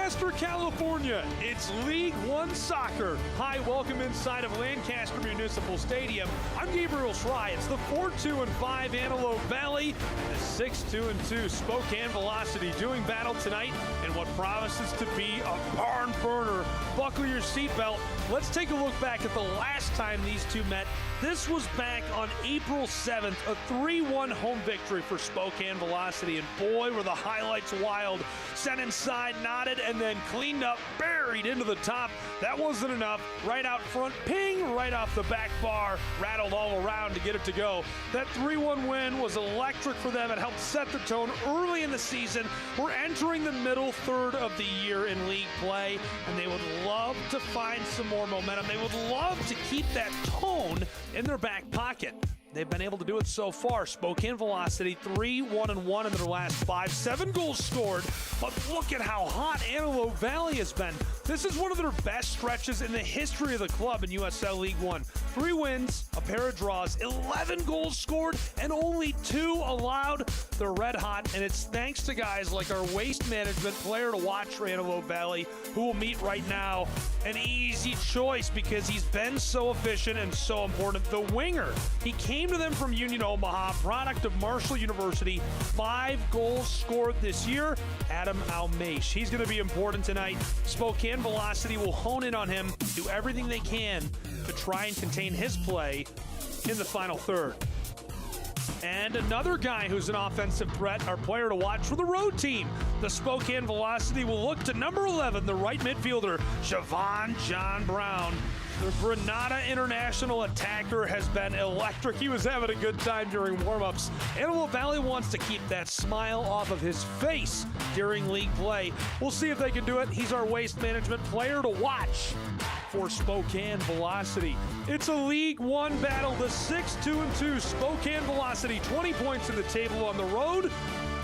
Lancaster, California, it's League One soccer. Hi, welcome inside of Lancaster Municipal Stadium. I'm Gabriel Schry. It's the 4-2-5 Antelope Valley, the 6-2-2 Spokane Velocity doing battle tonight in what promises to be a barn burner. Buckle your seatbelt. Let's take a look back at the last time these two met. This was back on April 7th, a 3-1 home victory for Spokane Velocity, and boy, were the highlights wild. Sent inside, knotted, and then cleaned up, buried into the top. That wasn't enough. Right out front, ping, right off the back bar, rattled all around to get it to go. That 3-1 win was electric for them. It helped set the tone early in the season. We're entering the middle third of the year in league play, and they would love to find some more momentum. They would love to keep that tone in their back pocket. They've been able to do it so far. Spokane Velocity 3-1-1 in their last 5, 7 goals scored. But look at how hot Antelope Valley has been. This is one of their best stretches in the history of the club in USL League One. 3 wins, a pair of draws, 11 goals scored, and only 2 allowed. They're red hot, and it's thanks to guys like our waste management player to watch for Antelope Valley, who will meet right now. An easy choice because he's been so efficient and so important. The winger, he came to them from Union Omaha, product of Marshall University. 5 goals scored this year. Adam Almeish. He's going to be important tonight. Spokane Velocity will hone in on him, do everything they can to try and contain his play in the final third. And another guy who's an offensive threat, our player to watch for the road team. The Spokane Velocity will look to number 11, the right midfielder, Siobhan John Brown. The Granada international attacker has been electric. He was having a good time during warm-ups. Antelope Valley wants to keep that smile off of his face during league play. We'll see if they can do it. He's our waste management player to watch for Spokane Velocity. It's a League One battle, the 6-2-2 Spokane Velocity, 20 points in the table on the road.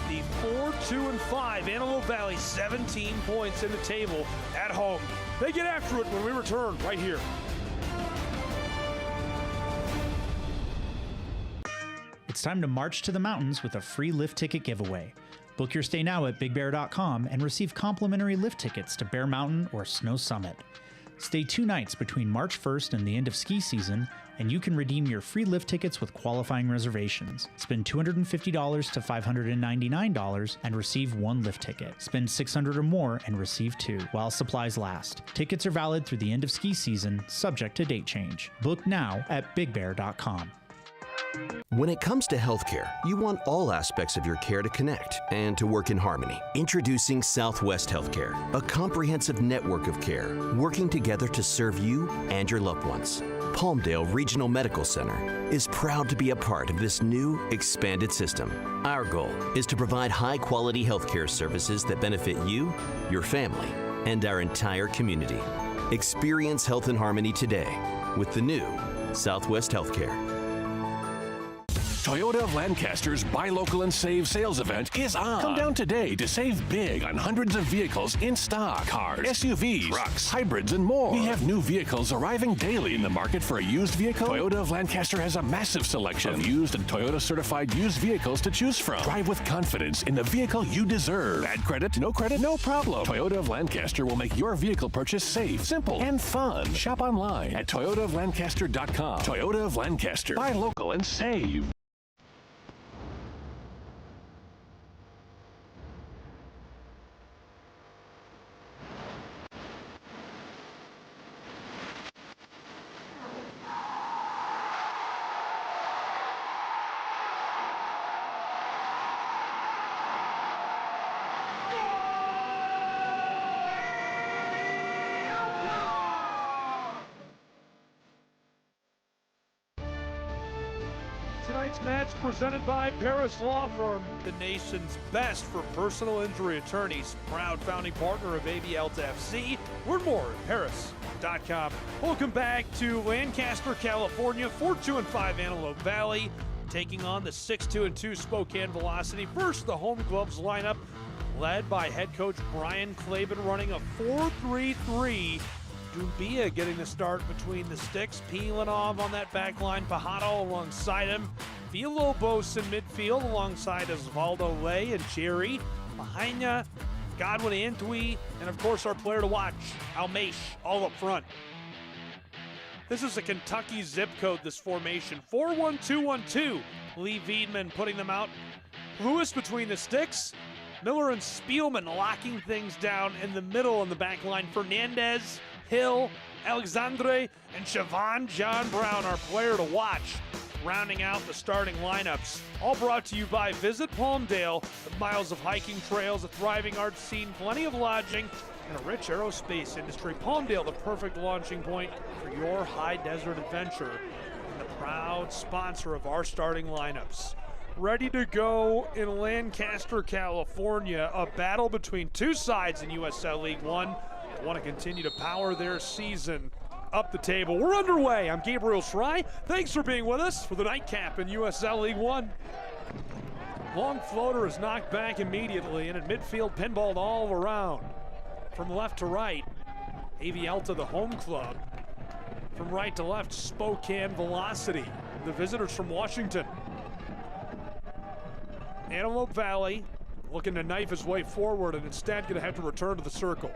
The 4-2-5 Antelope Valley, 17 points in the table at home. They get after it when we return right here. It's time to march to the mountains with a free lift ticket giveaway. Book your stay now at BigBear.com and receive complimentary lift tickets to Bear Mountain or Snow Summit. Stay 2 nights between March 1st and the end of ski season, and you can redeem your free lift tickets with qualifying reservations. Spend $250 to $599 and receive 1 lift ticket. Spend $600 or more and receive 2, while supplies last. Tickets are valid through the end of ski season, subject to date change. Book now at BigBear.com. When it comes to healthcare, you want all aspects of your care to connect and to work in harmony. Introducing Southwest Healthcare, a comprehensive network of care working together to serve you and your loved ones. Palmdale Regional Medical Center is proud to be a part of this new, expanded system. Our goal is to provide high-quality healthcare services that benefit you, your family, and our entire community. Experience health in harmony today with the new Southwest Healthcare. Toyota of Lancaster's Buy Local and Save sales event is on. Come down today to save big on hundreds of vehicles in stock. Cars, SUVs, trucks, hybrids, and more. We have new vehicles arriving daily in the market for a used vehicle. Toyota of Lancaster has a massive selection of used and Toyota certified used vehicles to choose from. Drive with confidence in the vehicle you deserve. Bad credit, no problem. Toyota of Lancaster will make your vehicle purchase safe, simple, and fun. Shop online at toyotaoflancaster.com. Toyota of Lancaster. Buy local and save. Tonight's match presented by Paris Law Firm, the nation's best for personal injury attorneys. Proud founding partner of AB Alta FC. Learn more at paris.com. Welcome back to Lancaster, California. 4-2-5 Antelope Valley taking on the 6-2-2 Spokane Velocity. First, the home gloves lineup led by head coach Brian Klaben running a 4-3-3. Dumbia getting the start between the sticks. Pilanov on that back line. Pajado alongside him. Villalobos in midfield alongside Osvaldo Ley and Jerry. Behind Godwin, Antwi, and of course our player to watch, Almeish, all up front. This is a Kentucky zip code, this formation. 4-1-2-1-2. Lee Veidman putting them out. Lewis between the sticks. Miller and Spielman locking things down in the middle on the back line. Fernandez, Hill, Alexandre, and Siobhan John Brown, our player to watch, rounding out the starting lineups. All brought to you by Visit Palmdale, with miles of hiking trails, a thriving art scene, plenty of lodging, and a rich aerospace industry. Palmdale, the perfect launching point for your high desert adventure, and the proud sponsor of our starting lineups. Ready to go in Lancaster, California, a battle between two sides in USL League One that want to continue to power their season up the table. We're underway. I'm Gabriel Schrei. Thanks for being with us for the nightcap in USL League One. Long floater is knocked back immediately, and at midfield, pinballed all around. From left to right, AV Alta, the home club. From right to left, Spokane Velocity, the visitors from Washington. Antelope Valley looking to knife his way forward and instead going to have to return to the circle.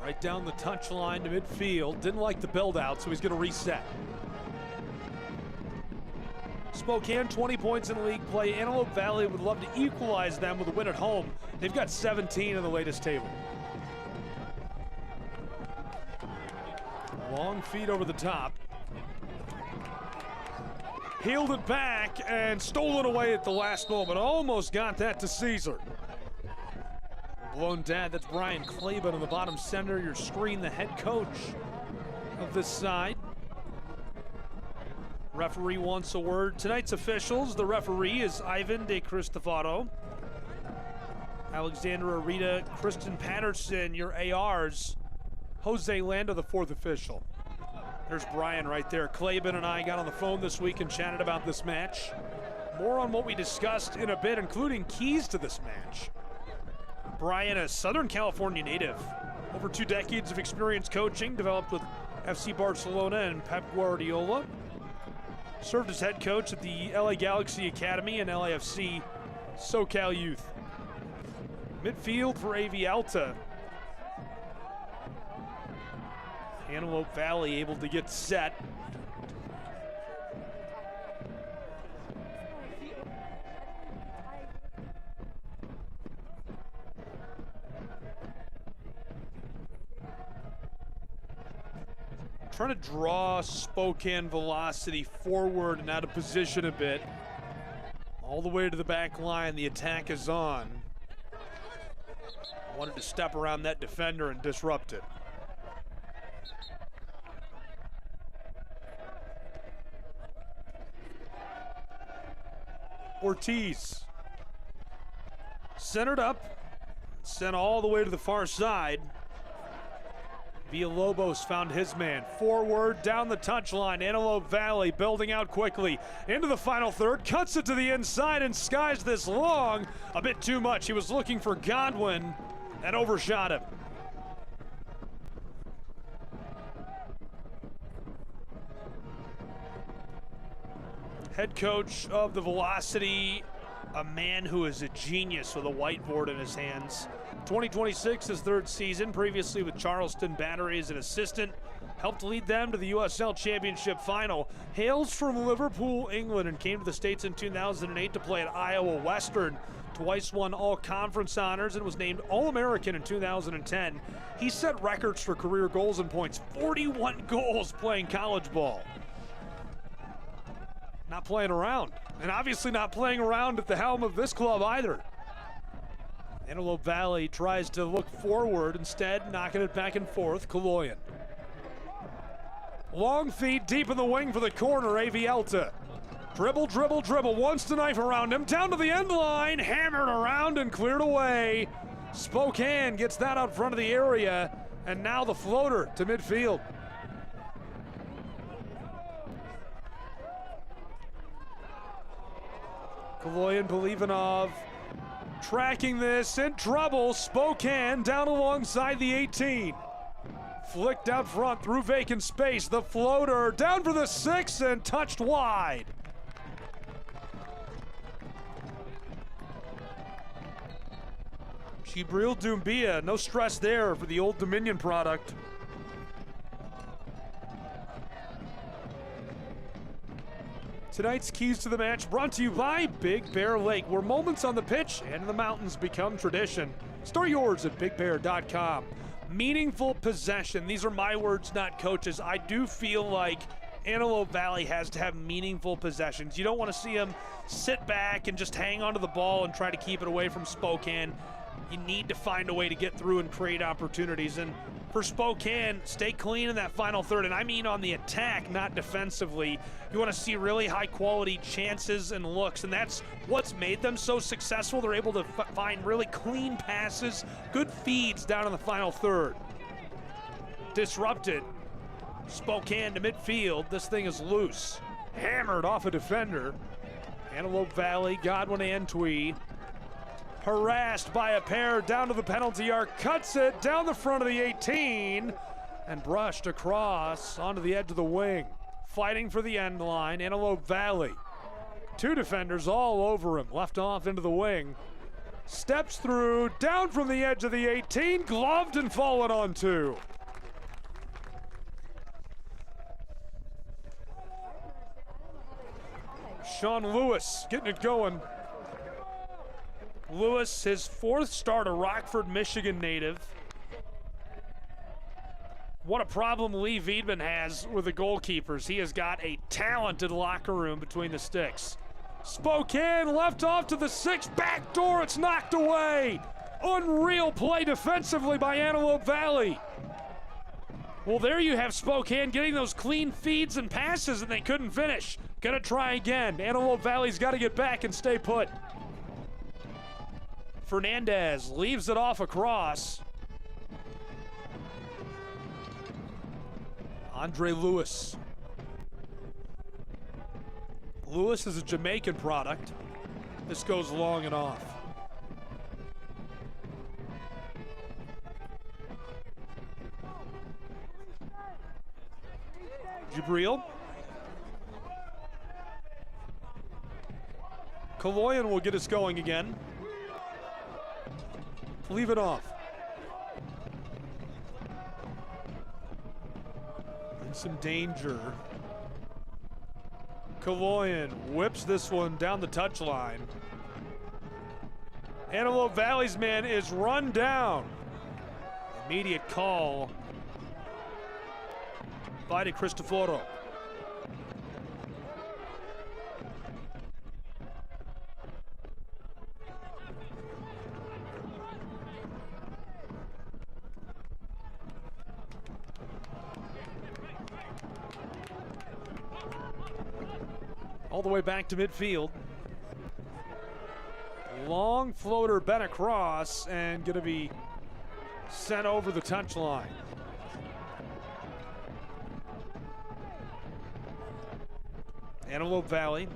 Right down the touchline to midfield. Didn't like the build out, so he's going to reset. Spokane 20 points in league play. Antelope Valley would love to equalize them with a win at home. They've got 17 in the latest table. Long feed over the top. Heeled it back and stole it away at the last moment. Almost got that to Caesar. Blown dead, that's Brian Claiborne in the bottom center. Your screen, the head coach of this side. Referee wants a word. Tonight's officials, the referee is Ivan De Cristofaro. Alexandra Rita, Kristen Patterson, your ARs. Jose Landa, the fourth official. There's Brian right there. Claiborne and I got on the phone this week and chatted about this match. More on what we discussed in a bit, including keys to this match. Brian, a Southern California native, over 2 decades of experience coaching, developed with FC Barcelona and Pep Guardiola. Served as head coach at the LA Galaxy Academy and LAFC SoCal Youth. Midfield for AV Alta. Antelope Valley able to get set. Trying to draw Spokane Velocity forward and out of position a bit. All the way to the back line, the attack is on. Wanted to step around that defender and disrupt it. Ortiz. Centered up, sent all the way to the far side. Villalobos found his man. Forward, down the touchline. Antelope Valley building out quickly. Into the final third, cuts it to the inside and skies this long. A bit too much. He was looking for Godwin and overshot him. Head coach of the Velocity, a man who is a genius with a whiteboard in his hands. 2026, his third season, previously with Charleston Battery as an assistant. Helped lead them to the USL Championship final. Hails from Liverpool, England, and came to the States in 2008 to play at Iowa Western. Twice won all-conference honors and was named All-American in 2010. He set records for career goals and points, 41 goals playing college ball. Not playing around, and obviously not playing around at the helm of this club either. Antelope Valley tries to look forward, instead knocking it back and forth. Kaloyan. Long feed deep in the wing for the corner, AV Alta. Dribble, dribble, dribble, wants to knife around him, down to the end line, hammered around and cleared away. Spokane gets that out front of the area, and now the floater to midfield. Kaloyan, Belivanov tracking this, in trouble. Spokane down alongside the 18. Flicked out front through vacant space. The floater down for the 6 and touched wide. Gibril Doumbia, no stress there for the Old Dominion product. Tonight's keys to the match brought to you by Big Bear Lake, where moments on the pitch and in the mountains become tradition. Start yours at bigbear.com. Meaningful possession. These are my words, not coaches. I do feel like Antelope Valley has to have meaningful possessions. You don't want to see them sit back and just hang onto the ball and try to keep it away from Spokane. You need to find a way to get through and create opportunities. And for Spokane, stay clean in that final third. And I mean on the attack, not defensively. You want to see really high-quality chances and looks, and that's what's made them so successful. They're able to find really clean passes, good feeds down in the final third. Disrupted. Spokane to midfield. This thing is loose. Hammered off a defender. Antelope Valley, Godwin Antwi. Harassed by a pair down to the penalty arc, cuts it down the front of the 18 and brushed across onto the edge of the wing. Fighting for the end line, Antelope Valley. Two defenders all over him, left off into the wing. Steps through, down from the edge of the 18, gloved and fallen on two. Sean Lewis getting it going. Lewis, his fourth start, a Rockford, Michigan native. What a problem Lee Wiedman has with the goalkeepers. He has got a talented locker room between the sticks. Spokane left off to the 6, back door, it's knocked away. Unreal play defensively by Antelope Valley. Well, there you have Spokane getting those clean feeds and passes, and they couldn't finish. Gonna try again. Antelope Valley's got to get back and stay put. Fernandez leaves it off across. Andre Lewis. Lewis is a Jamaican product. This goes long and off. Gibril. Kaloyan will get us going again. Leave it off. In some danger. Kaloyan whips this one down the touchline. Antelope Valley's man is run down. Immediate call by De Cristoforo. All the way back to midfield. Long floater bent across and going to be sent over the touchline. Antelope Valley.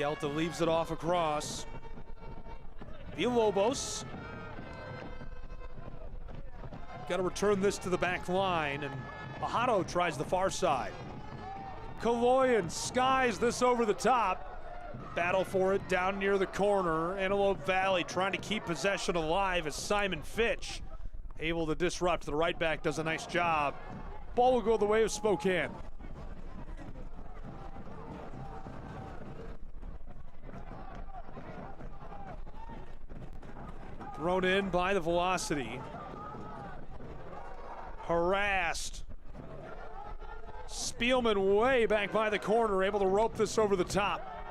Alta leaves it off across. Villalobos. Got to return this to the back line, and Bajado tries the far side. Kaloyan skies this over the top. Battle for it down near the corner. Antelope Valley trying to keep possession alive as Simon Fitch able to disrupt. The right back does a nice job. Ball will go the way of Spokane. Thrown in by the velocity. Harassed. Spielman way back by the corner, able to rope this over the top.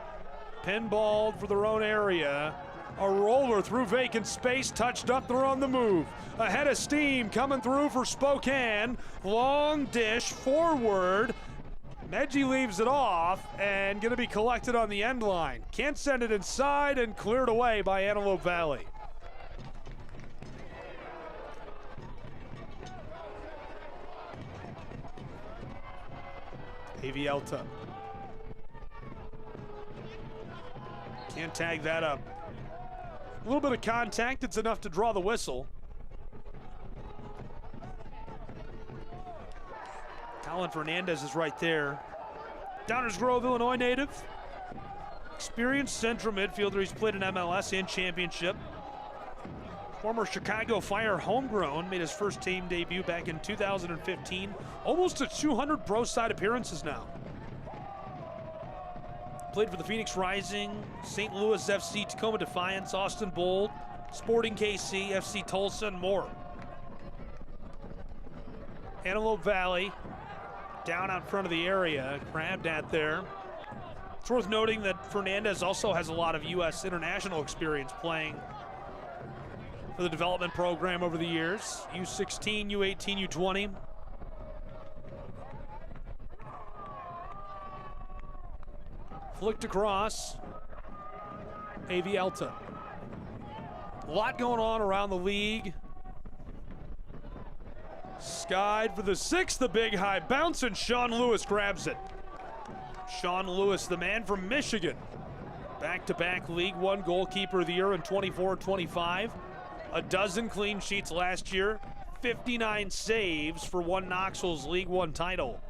Pinballed for their own area. A roller through vacant space, touched up, they're on the move. Ahead of steam coming through for Spokane. Long dish forward. Medji leaves it off and gonna be collected on the end line. Can't send it inside and cleared away by Antelope Valley. Alta. Can't tag that up. A little bit of contact, it's enough to draw the whistle. Colin Fernandez is right there. Downers Grove, Illinois native. Experienced central midfielder. He's played in MLS and Championship. Former Chicago Fire homegrown. Made his first team debut back in 2015. Almost to 200 pro side appearances now. Played for the Phoenix Rising, St. Louis FC, Tacoma Defiance, Austin Bold, Sporting KC, FC Tulsa, and more. Antelope Valley, down out front of the area, grabbed at there. It's worth noting that Fernandez also has a lot of U.S. international experience playing for the development program over the years. U16, U18, U20. Flicked across. Alta. A lot going on around the league. Skied for the sixth, the big high bounce, and Sean Lewis grabs it. Sean Lewis, the man from Michigan. Back-to-back League One goalkeeper of the year in 24-25. A dozen clean sheets last year. 59 saves for one Knoxville's League One title.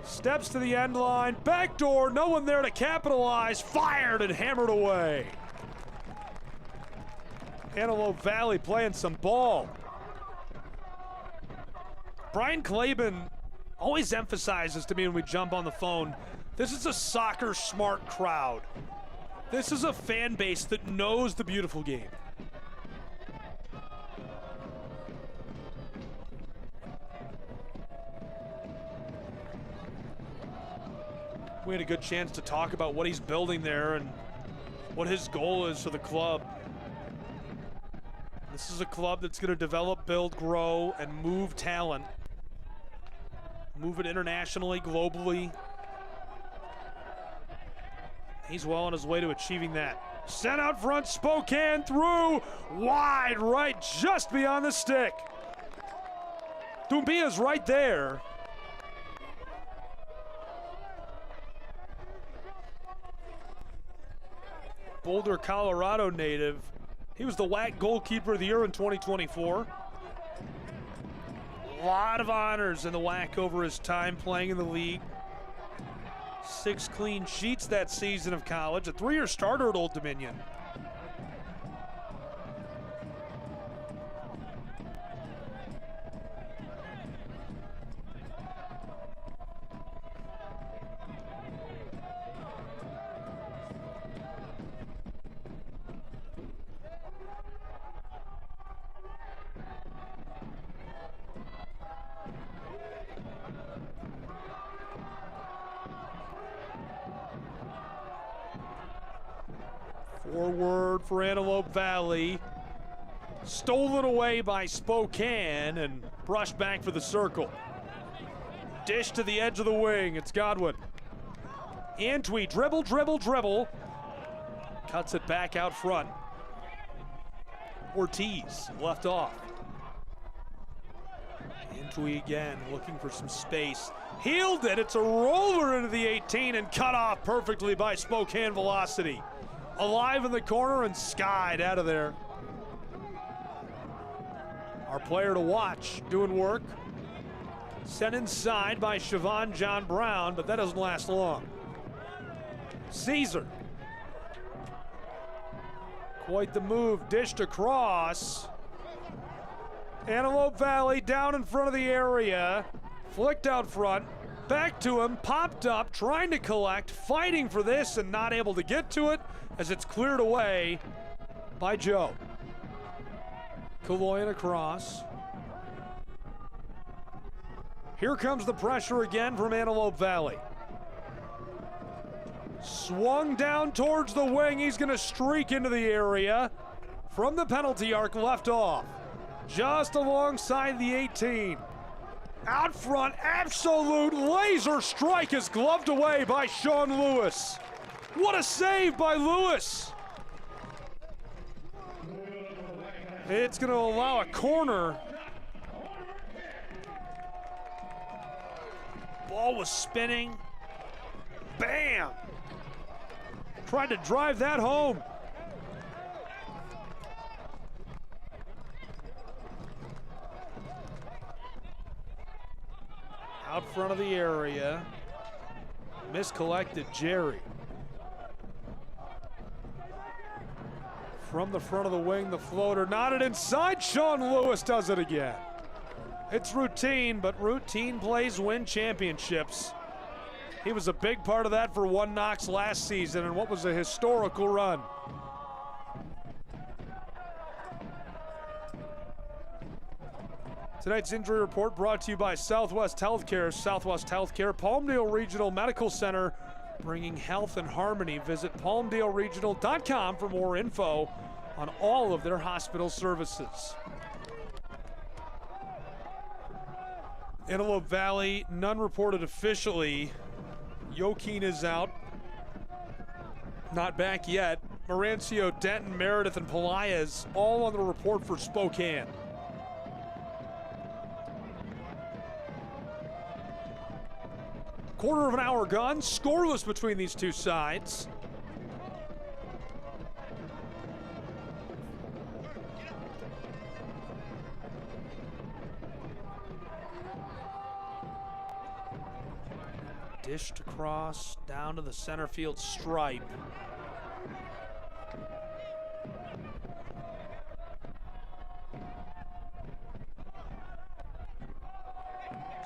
Steps to the end line, backdoor, no one there to capitalize, fired and hammered away. Antelope Valley playing some ball. Brian Claben always emphasizes to me when we jump on the phone, this is a soccer smart crowd. This is a fan base that knows the beautiful game. We had a good chance to talk about what he's building there and what his goal is for the club. This is a club that's going to develop, build, grow, and move talent. Move it internationally, globally. He's well on his way to achieving that. Sent out front, Spokane through, wide right, just beyond the stick. Dumbia's right there. Boulder, Colorado native. He was the WAC goalkeeper of the year in 2024. A lot of honors in the WAC over his time playing in the league. 6 clean sheets that season of college. A 3-year starter at Old Dominion. Forward for Antelope Valley. Stolen away by Spokane and brushed back for the circle. Dish to the edge of the wing. It's Godwin. Antwi, dribble, dribble, dribble. Cuts it back out front. Ortiz left off. Antwi again looking for some space. Healed it. It's a roller into the 18 and cut off perfectly by Spokane Velocity. Alive in the corner and skied out of there. Our player to watch doing work. Sent inside by Siobhan John Brown, but that doesn't last long. Caesar. Quite the move, dished across. Antelope Valley down in front of the area. Flicked out front. Back to him, popped up, trying to collect, fighting for this and not able to get to it as it's cleared away by Joe. Kaloyan across. Here comes the pressure again from Antelope Valley. Swung down towards the wing. He's going to streak into the area. From the penalty arc, left off. Just alongside the 18. Out front, absolute laser strike is gloved away by Sean Lewis. What a save by Lewis. It's going to allow a corner. Ball ball was spinning. Bam! Tried to drive that home. Out front of the area. Miscollected Jerry. From the front of the wing, the floater knotted inside. Sean Lewis does it again. It's routine, but routine plays win championships. He was a big part of that for One Knox last season and what was a historical run. Tonight's injury report brought to you by Southwest Healthcare. Southwest Healthcare, Palmdale Regional Medical Center, bringing health and harmony. Visit palmdaleregional.com for more info on all of their hospital services. Antelope Valley, none reported officially. Joaquin is out. Not back yet. Marancio, Denton, Meredith, and Pelaez all on the report for Spokane. Quarter of an hour gone, scoreless between these two sides. Dished across, down to the center field stripe.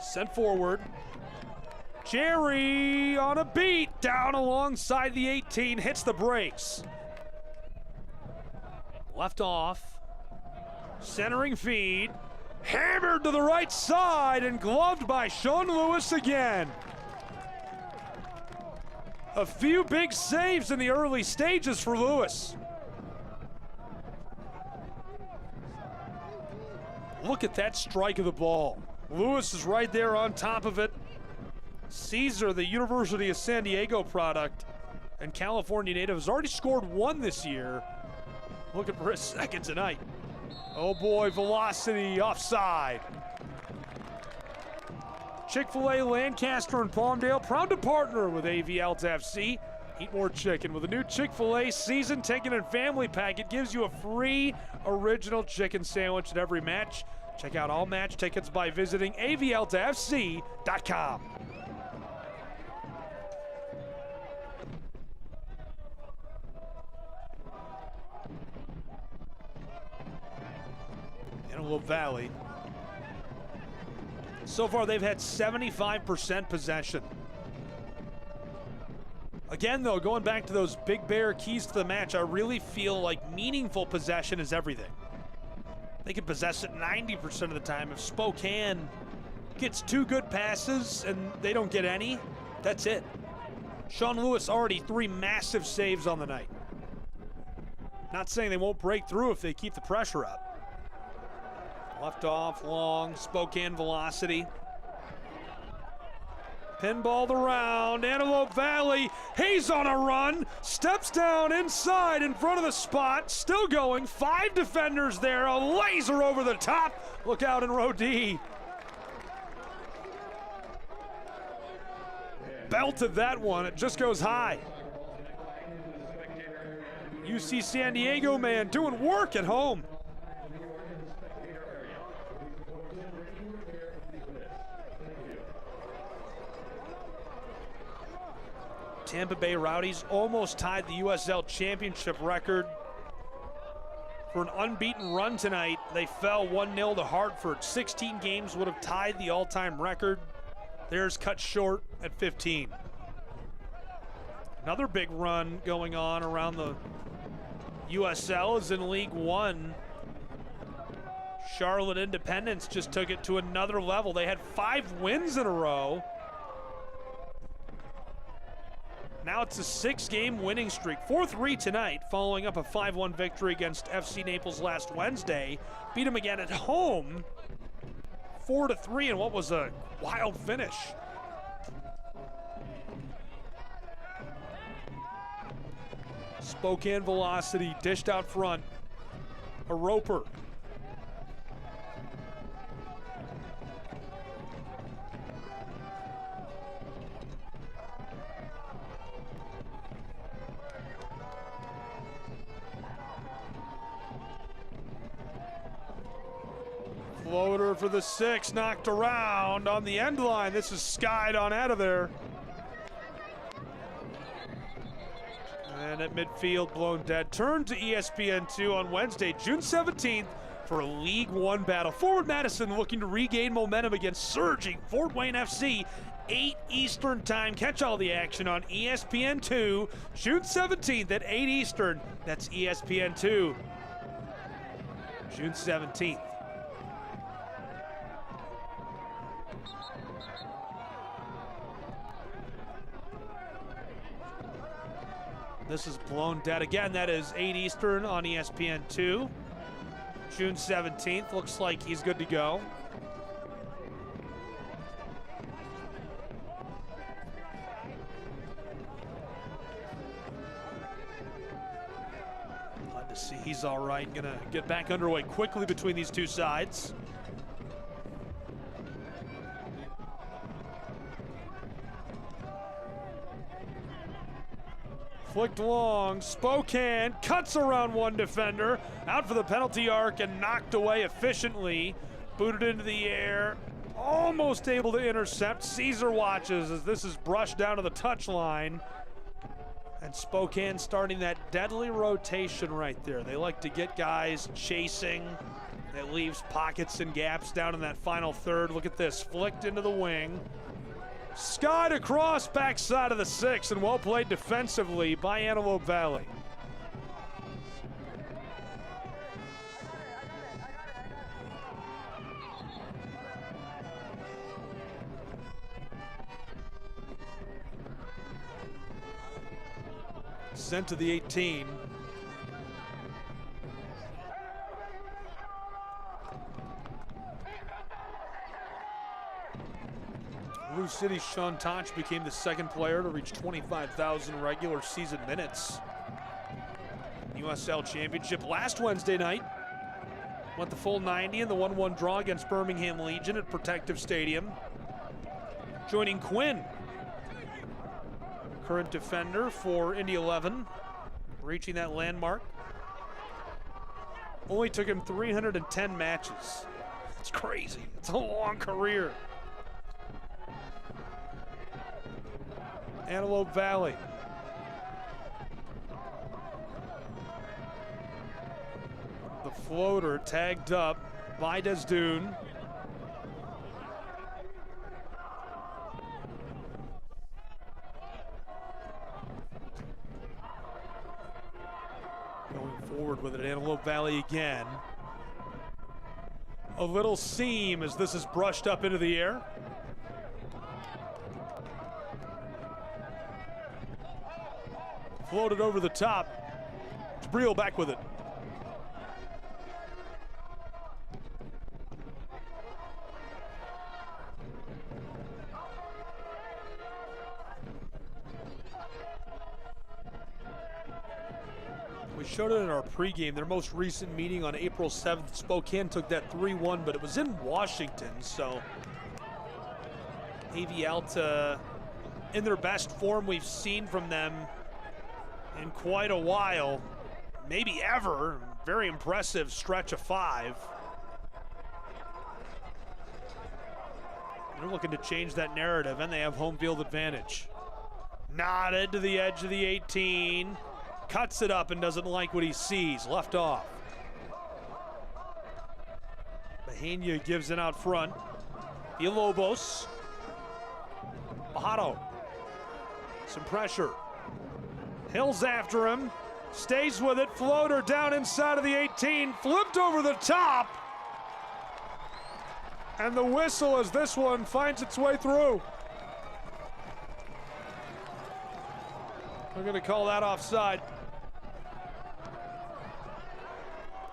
Sent forward. Jerry on a beat, down alongside the 18, hits the brakes. Left off, centering feed, hammered to the right side and gloved by Sean Lewis again. A few big saves in the early stages for Lewis. Look at that strike of the ball. Lewis is right there on top of it. Caesar, the University of San Diego product and California native, has already scored one this year. Looking for his second tonight. Oh boy, velocity offside. Chick-fil-A, Lancaster, and Palmdale proud to partner with AV Alta FC. Eat more chicken with a new Chick-fil-A season ticket and family pack. It gives you a free original chicken sandwich at every match. Check out all match tickets by visiting avaltafc.com. Antelope Valley. So far, they've had 75% possession. Again, though, going back to those Big Bear keys to the match, I really feel like meaningful possession is everything. They can possess it 90% of the time. If Spokane gets two good passes and they don't get any, that's it. Sean Lewis already 3 massive saves on the night. Not saying they won't break through if they keep the pressure up. Left off, long, Spokane velocity. Pinballed around, Antelope Valley, he's on a run, steps down inside in front of the spot, still going, 5 defenders there, a laser over the top. Look out in row D. Belted that one, it just goes high. UC San Diego man doing work at home. Tampa Bay Rowdies almost tied the USL Championship record for an unbeaten run tonight. They fell 1-0 to Hartford. 16 games would have tied the all-time record. Theirs cut short at 15. Another big run going on around the USL is in League One. Charlotte Independence just took it to another level. They had 5 wins in a row. Now it's a 6-game winning streak. 4-3 tonight, following up a 5-1 victory against FC Naples last Wednesday. Beat them again at home, 4-3 in what was a wild finish. Spokane velocity, dished out front. A Roper. Floater for the 6, knocked around on the end line. This is skied on out of there. And at midfield, blown dead. Turn to ESPN2 on Wednesday, June 17th for a League One battle. Forward Madison looking to regain momentum against surging Fort Wayne FC. 8 Eastern time. Catch all the action on ESPN2, June 17th at 8 Eastern. That's ESPN2, June 17th. This is blown dead again. That is 8 Eastern on ESPN2, June 17th. Looks like he's good to go. Glad to see he's all right. Gonna get back underway quickly between these two sides. Flicked long, Spokane cuts around one defender, out for the penalty arc and knocked away efficiently. Booted into the air, almost able to intercept. Caesar watches as this is brushed down to the touchline. And Spokane starting that deadly rotation right there. They like to get guys chasing. That leaves pockets and gaps down in that final third. Look at this, flicked into the wing. Skied across backside of the 6 and well played defensively by Antelope Valley. Sent to the 18. Blue City's Sean Toch became the second player to reach 25,000 regular season minutes. USL Championship last Wednesday night. Went the full 90 in the 1-1 draw against Birmingham Legion at Protective Stadium. Joining Quinn, current defender for Indy 11, reaching that landmark. Only took him 310 matches. It's crazy. It's a long career. Antelope Valley. The floater tagged up by Desdune. Going forward with it, Antelope Valley again. A little seam as this is brushed up into the air. Floated over the top. Jabril back with it. We showed it in our pregame. Their most recent meeting on April 7th. Spokane took that 3-1, but it was in Washington, so AV Alta in their best form we've seen from them in quite a while, maybe ever. Very impressive stretch of 5. They're looking to change that narrative, and they have home field advantage. Nodded to the edge of the 18. Cuts it up and doesn't like what he sees. Left off. Bahena gives it out front. Villalobos. Bajado. Some pressure. Hill's after him, stays with it, floater down inside of the 18, flipped over the top. And the whistle as this one finds its way through. We're gonna call that offside.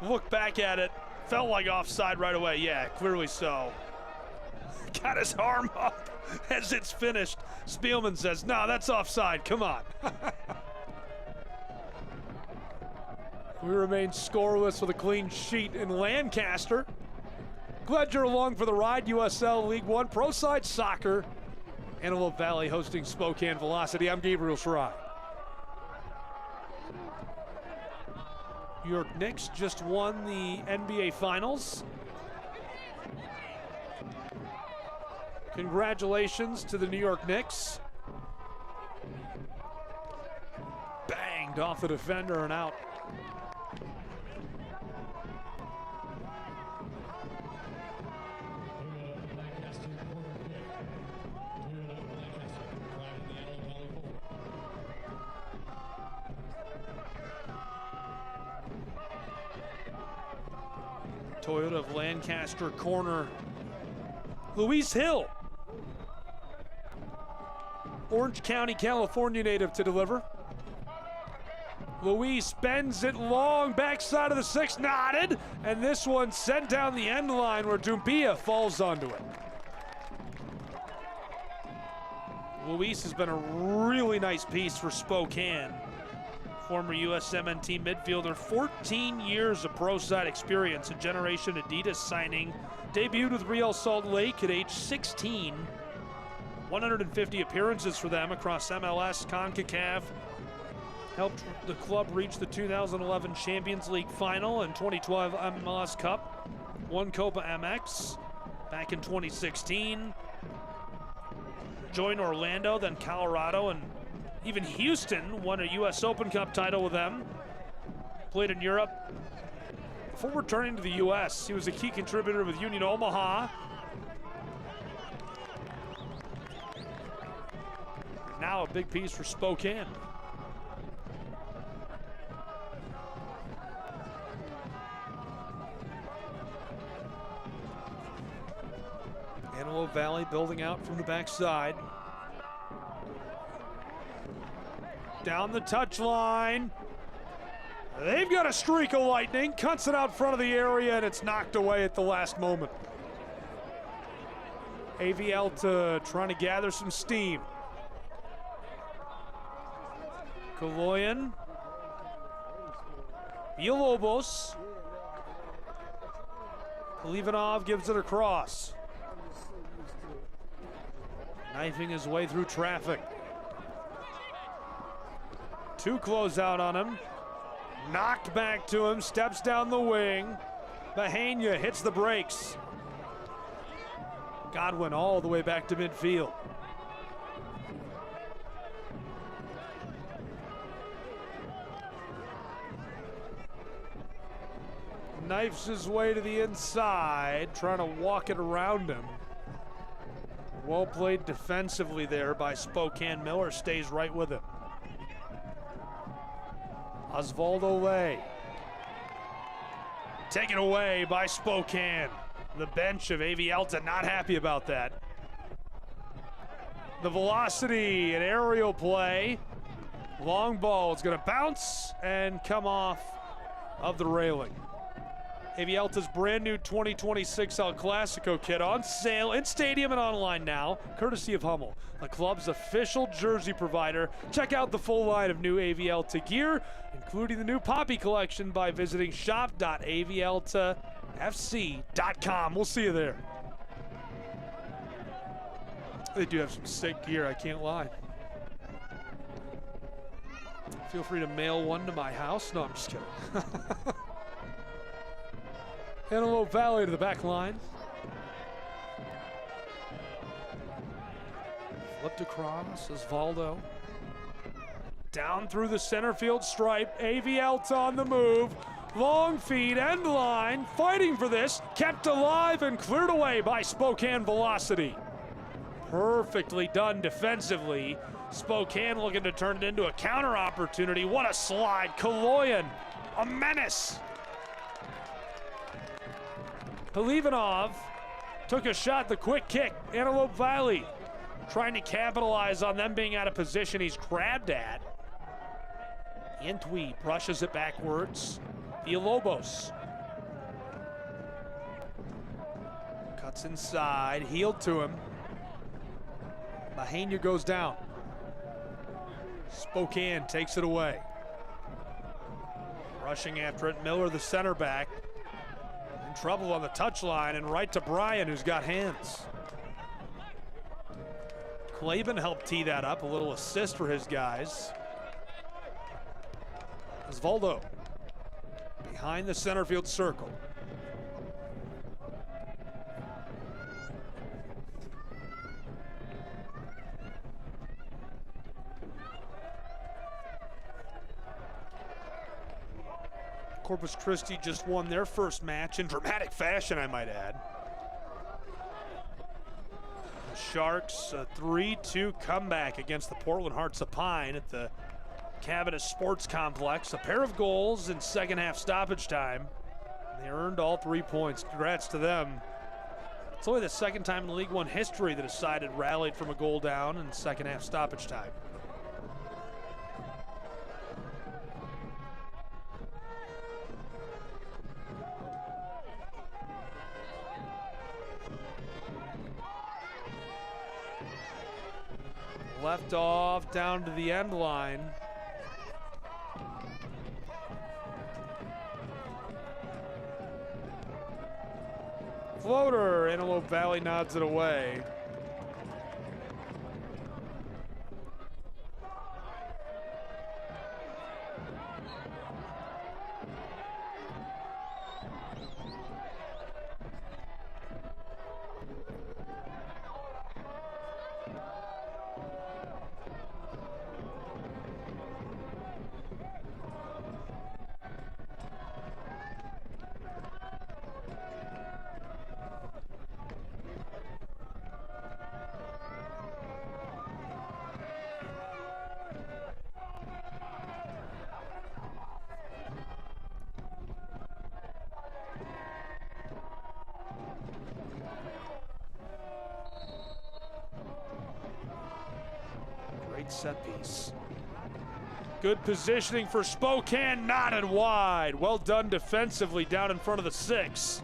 Look back at it, felt like offside right away. Yeah, clearly so. Got his arm up as it's finished. Spielman says, no, that's offside, come on. We remain scoreless with a clean sheet in Lancaster. Glad you're along for the ride. USL League One, Pro Side Soccer. Antelope Valley hosting Spokane Velocity. I'm Gabriel Schreier. New York Knicks just won the NBA Finals. Congratulations to the New York Knicks. Banged off the defender and out. Toyota of Lancaster corner. Luis Hill. Orange County, California native to deliver. Luis bends it long, backside of the 6, knotted, and this one sent down the end line where Dumbia falls onto it. Luis has been a really nice piece for Spokane. Former USMNT midfielder, 14 years of pro side experience, a Generation Adidas signing. Debuted with Real Salt Lake at age 16. 150 appearances for them across MLS, CONCACAF. Helped the club reach the 2011 Champions League final and 2012 MLS Cup. Won Copa MX back in 2016. Joined Orlando, then Colorado, and even Houston. Won a US Open Cup title with them. Played in Europe. Before returning to the US, he was a key contributor with Union Omaha. Now a big piece for Spokane. Antelope Valley building out from the backside. Down the touchline. They've got a streak of lightning. Cuts it out front of the area, and it's knocked away at the last moment. AV Alta trying to gather some steam. Kaloyan. Villalobos. Polivanov gives it across. Knifing his way through traffic. Two close out on him. Knocked back to him, steps down the wing. Mahania hits the brakes. Godwin all the way back to midfield. Knifes his way to the inside, trying to walk it around him. Well played defensively there by Spokane. Miller stays right with him. Osvaldo Lay. Taken away by Spokane. The bench of AV Alta not happy about that. The velocity and aerial play. Long ball is going to bounce and come off of the railing. AV Alta's brand new 2026 El Clasico kit on sale in stadium and online now, courtesy of Hummel, the club's official jersey provider. Check out the full line of new AV Alta gear, including the new Poppy collection, by visiting shop.avaltafc.com. We'll see you there. They do have some sick gear, I can't lie. Feel free to mail one to my house. No, I'm just kidding. Antelope Valley to the back line. Flipped across, Osvaldo. Down through the center field stripe. AV Alta on the move. Long feed, end line, fighting for this. Kept alive and cleared away by Spokane Velocity. Perfectly done defensively. Spokane looking to turn it into a counter opportunity. What a slide. Kaloyan, a menace. Polivanov took a shot, the quick kick. Antelope Valley trying to capitalize on them being out of position. He's grabbed at. Intui brushes it backwards. Villalobos. Cuts inside, heeled to him. Mahania goes down. Spokane takes it away. Rushing after it, Miller, the center back. Trouble on the touchline, and right to Brian, who's got hands. Claben helped tee that up, a little assist for his guys. Osvaldo behind the center field circle. Corpus Christi just won their first match in dramatic fashion, I might add. The Sharks, a 3-2 comeback against the Portland Hearts of Pine at the Cavity Sports Complex. A pair of goals in second half stoppage time. They earned all 3 points. Congrats to them. It's only the second time in League One history that a side had rallied from a goal down in second half stoppage time. Left off down to the end line. Floater, Antelope Valley nods it away. Set piece. Good positioning for Spokane, knotted wide. Well done defensively down in front of the 6.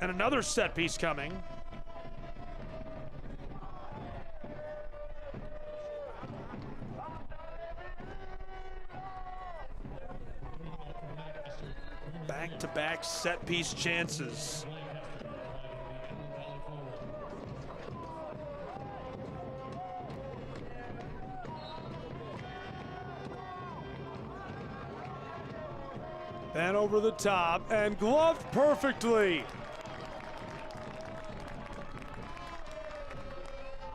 And another set piece coming. Back-to-back set piece chances. And over the top, and gloved perfectly.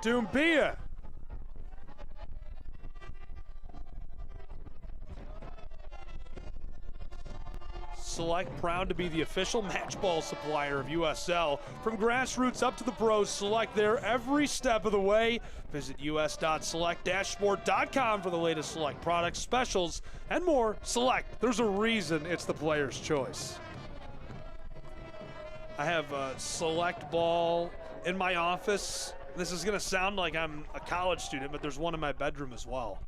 Doumbia. Select proud to be the official match ball supplier of USL. From grassroots up to the pros, Select there every step of the way. Visit us.select-sport.com for the latest Select products, specials, and more. Select, there's a reason it's the player's choice. I have a Select ball in my office. This is gonna sound like I'm a college student, but there's one in my bedroom as well.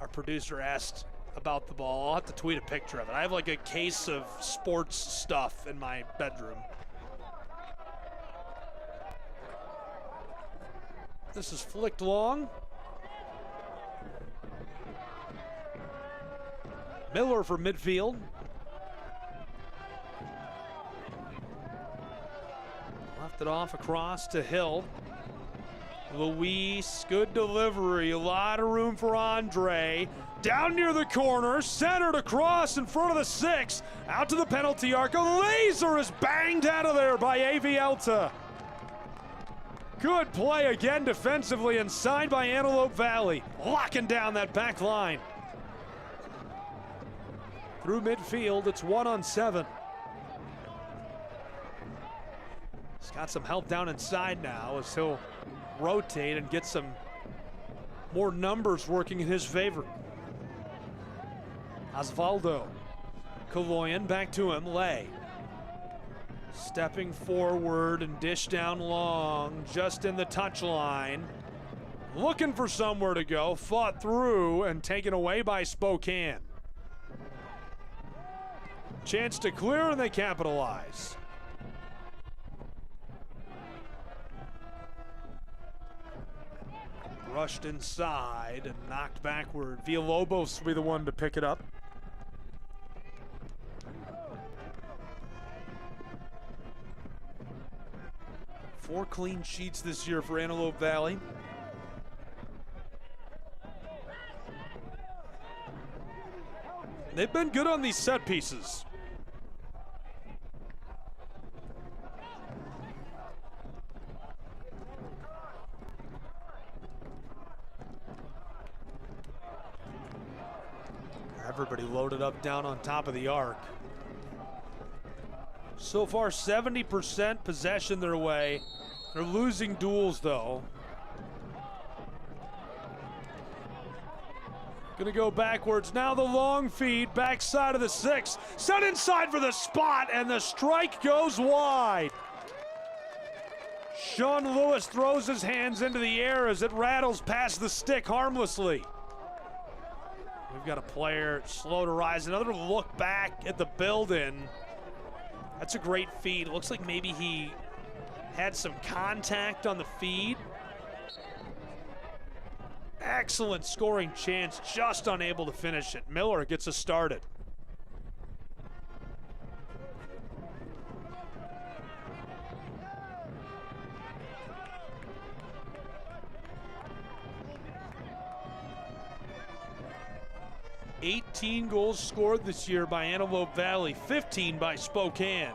Our producer asked about the ball. I'll have to tweet a picture of it. I have like a case of sports stuff in my bedroom. This is flicked long. Miller for midfield. Left it off across to Hill. Luis, good delivery, a lot of room for Andre. Down near the corner, centered across in front of the 6. Out to the penalty arc, a laser is banged out of there by AV Alta. Good play again defensively inside by Antelope Valley. Locking down that back line. Through midfield, it's 1-on-7. He's got some help down inside now as he'll rotate and get some more numbers working in his favor. Osvaldo. Kaloyan back to him. Lay. Stepping forward and dish down long, just in the touch line. Looking for somewhere to go. Fought through and taken away by Spokane. Chance to clear and they capitalize. Rushed inside and knocked backward. Villalobos will be the one to pick it up. Four clean sheets this year for Antelope Valley. They've been good on these set pieces. Already loaded up down on top of the arc. So far, 70% possession their way. They're losing duels, though. Gonna go backwards. Now the long feed, backside of the 6. Set inside for the spot, and the strike goes wide. Sean Lewis throws his hands into the air as it rattles past the stick harmlessly. We've got a player slow to rise. Another look back at the build-in. That's a great feed. It looks like maybe he had some contact on the feed. Excellent scoring chance, just unable to finish it. Miller gets us started. $18 goals scored this year by Antelope Valley, 15 by Spokane.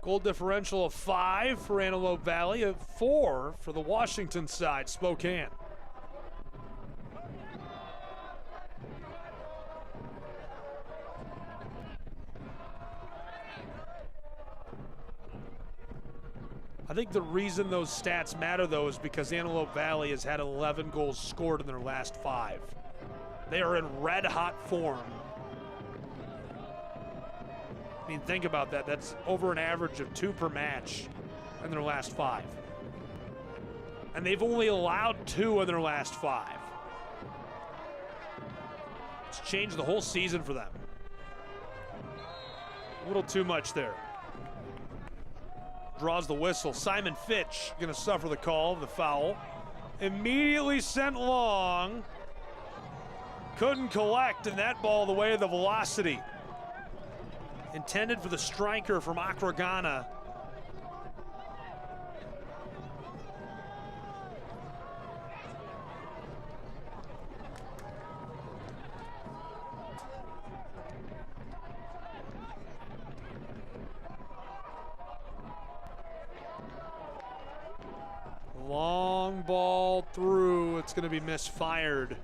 Goal differential of 5 for Antelope Valley, of 4 for the Washington side, Spokane. I think the reason those stats matter, though, is because Antelope Valley has had 11 goals scored in their last 5. They are in red-hot form. I mean, think about that. That's over an average of 2 per match in their last 5. And they've only allowed 2 in their last 5. It's changed the whole season for them. A little too much there. Draws the whistle. Simon Fitch going to suffer the call of the foul. Immediately sent long. Couldn't collect, and that ball the way of the velocity. Intended for the striker from Akragana. Long ball through. It's going to be misfired.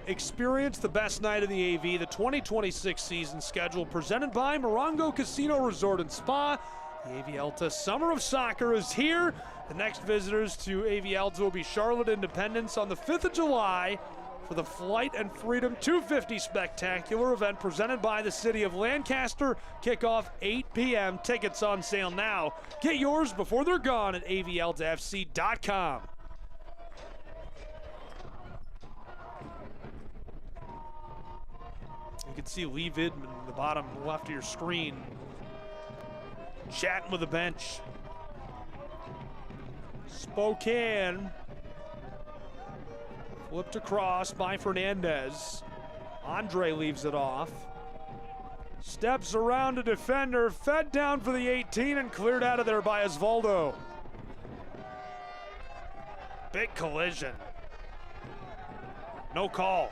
Experience the best night in the AV, the 2026 season schedule presented by Morongo Casino Resort and Spa. The AV Alta Summer of Soccer is here. The next visitors to AV Alta will be Charlotte Independence on the 5th of July for the Flight and Freedom 250 Spectacular event presented by the City of Lancaster. Kickoff 8 p.m. Tickets on sale now. Get yours before they're gone at avaltafc.com. You can see Lee Vidman in the bottom left of your screen, chatting with the bench. Spokane flipped across by Fernandez. Andre leaves it off. Steps around a defender, fed down for the 18 and cleared out of there by Osvaldo. Big collision. No call.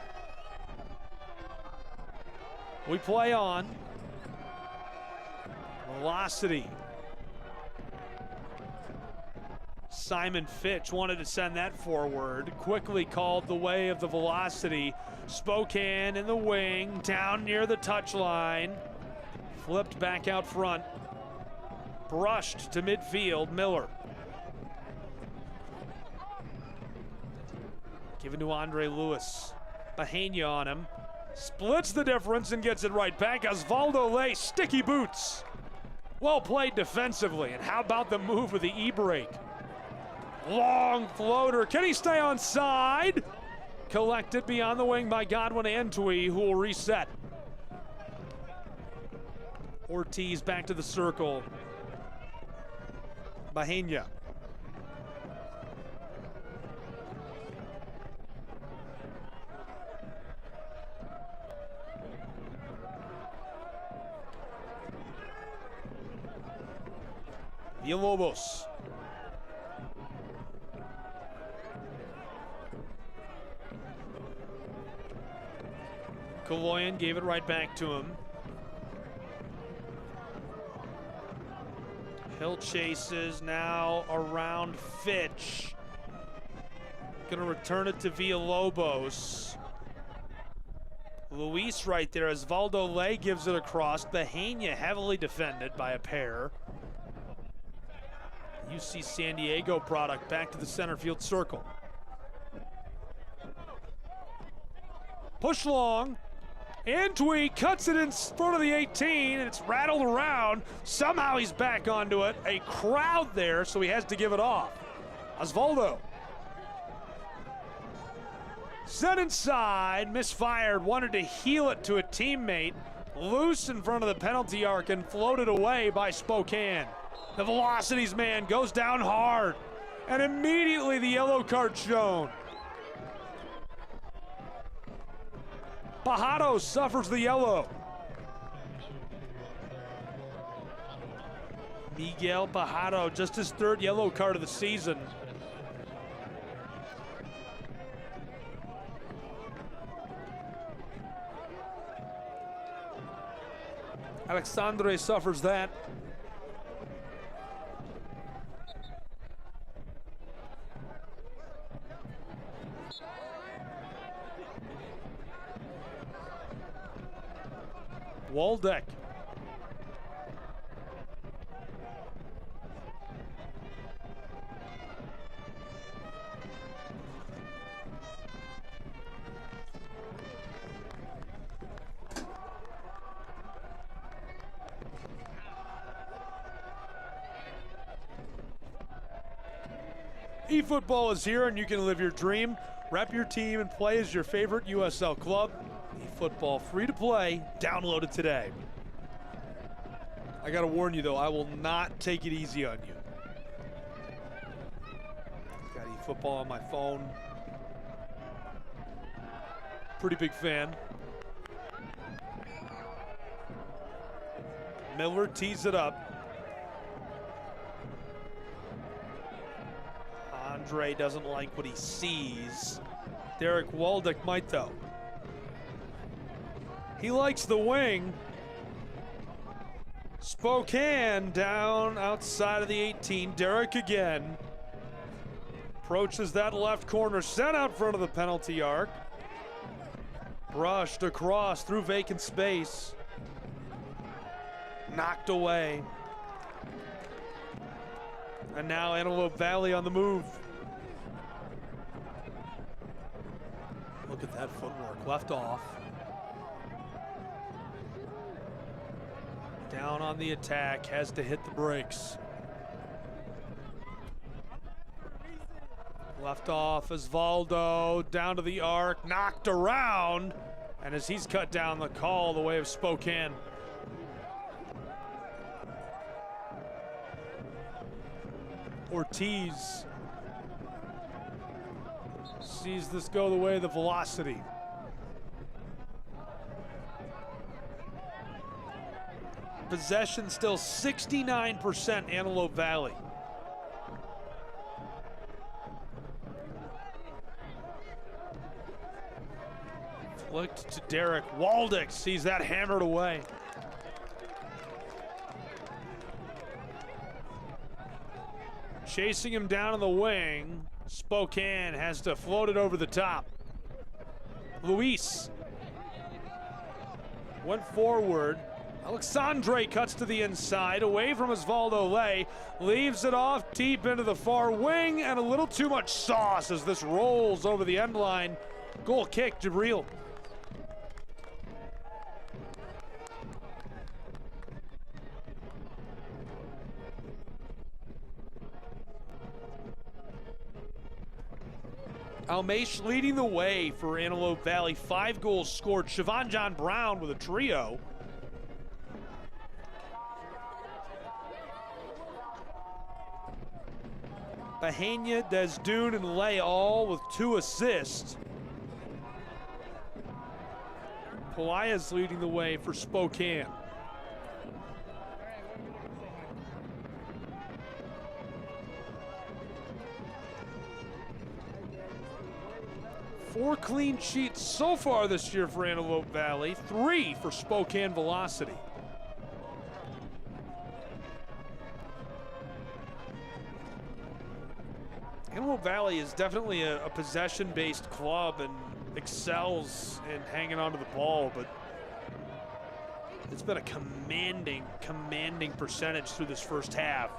We play on. Velocity. Simon Fitch wanted to send that forward. Quickly called the way of the velocity. Spokane in the wing, down near the touchline. Flipped back out front. Brushed to midfield, Miller. Given to Andre Lewis. Bahena on him. Splits the difference and gets it right back. Osvaldo Lay, sticky boots. Well played defensively. And how about the move with the e-brake? Long floater. Can he stay on side? Collected beyond the wing by Godwin Antwi, who will reset. Ortiz back to the circle. Bahena. Villalobos. Kaloyan gave it right back to him. Hill chases now around Fitch. Gonna return it to Villalobos. Luis right there as Valdo Lay gives it across. Bahena heavily defended by a pair. UC San Diego product back to the center field circle. Push long. Antwi cuts it in front of the 18, and it's rattled around. Somehow he's back onto it. A crowd there, so he has to give it off. Osvaldo. Set inside, misfired, wanted to heel it to a teammate. Loose in front of the penalty arc and floated away by Spokane. The Velocities man goes down hard, and immediately the yellow card shown. Pajaro suffers the yellow. Miguel Pajaro, just his third yellow card of the season. Alexandre suffers that. Waldeck. eFootball is here and you can live your dream. Rep your team and play as your favorite USL club. eFootball, free to play. Download it today. I gotta warn you though, I will not take it easy on you. Got eFootball on my phone. Pretty big fan. Miller tees it up. Andre doesn't like what he sees. Derek Waldeck might though. He likes the wing. Spokane down outside of the 18. Derek again. Approaches that left corner, sent out front of the penalty arc. Brushed across through vacant space. Knocked away. And now Antelope Valley on the move. Look at that footwork, left off. Down on the attack, has to hit the brakes. Left off Osvaldo, down to the arc, knocked around. And as he's cut down, the call the way of Spokane. Ortiz sees this go the way of the Velocity. Possession still 69% Antelope Valley. Flicked to Derek. Waldeck sees that hammered away. Chasing him down in the wing. Spokane has to float it over the top. Luis went forward. Alexandre cuts to the inside, away from Osvaldo Lay, leaves it off deep into the far wing, and a little too much sauce as this rolls over the end line. Goal kick, Jabril. Almash leading the way for Antelope Valley. 5 goals scored. Siobhan John Brown with a trio. Bahena, Desdune, and Lay all with 2 assists. Pelaya's leading the way for Spokane. Four clean sheets so far this year for Antelope Valley, 3 for Spokane Velocity. Antelope Valley is definitely a possession-based club, and excels in hanging onto the ball, but it's been a commanding percentage through this first half.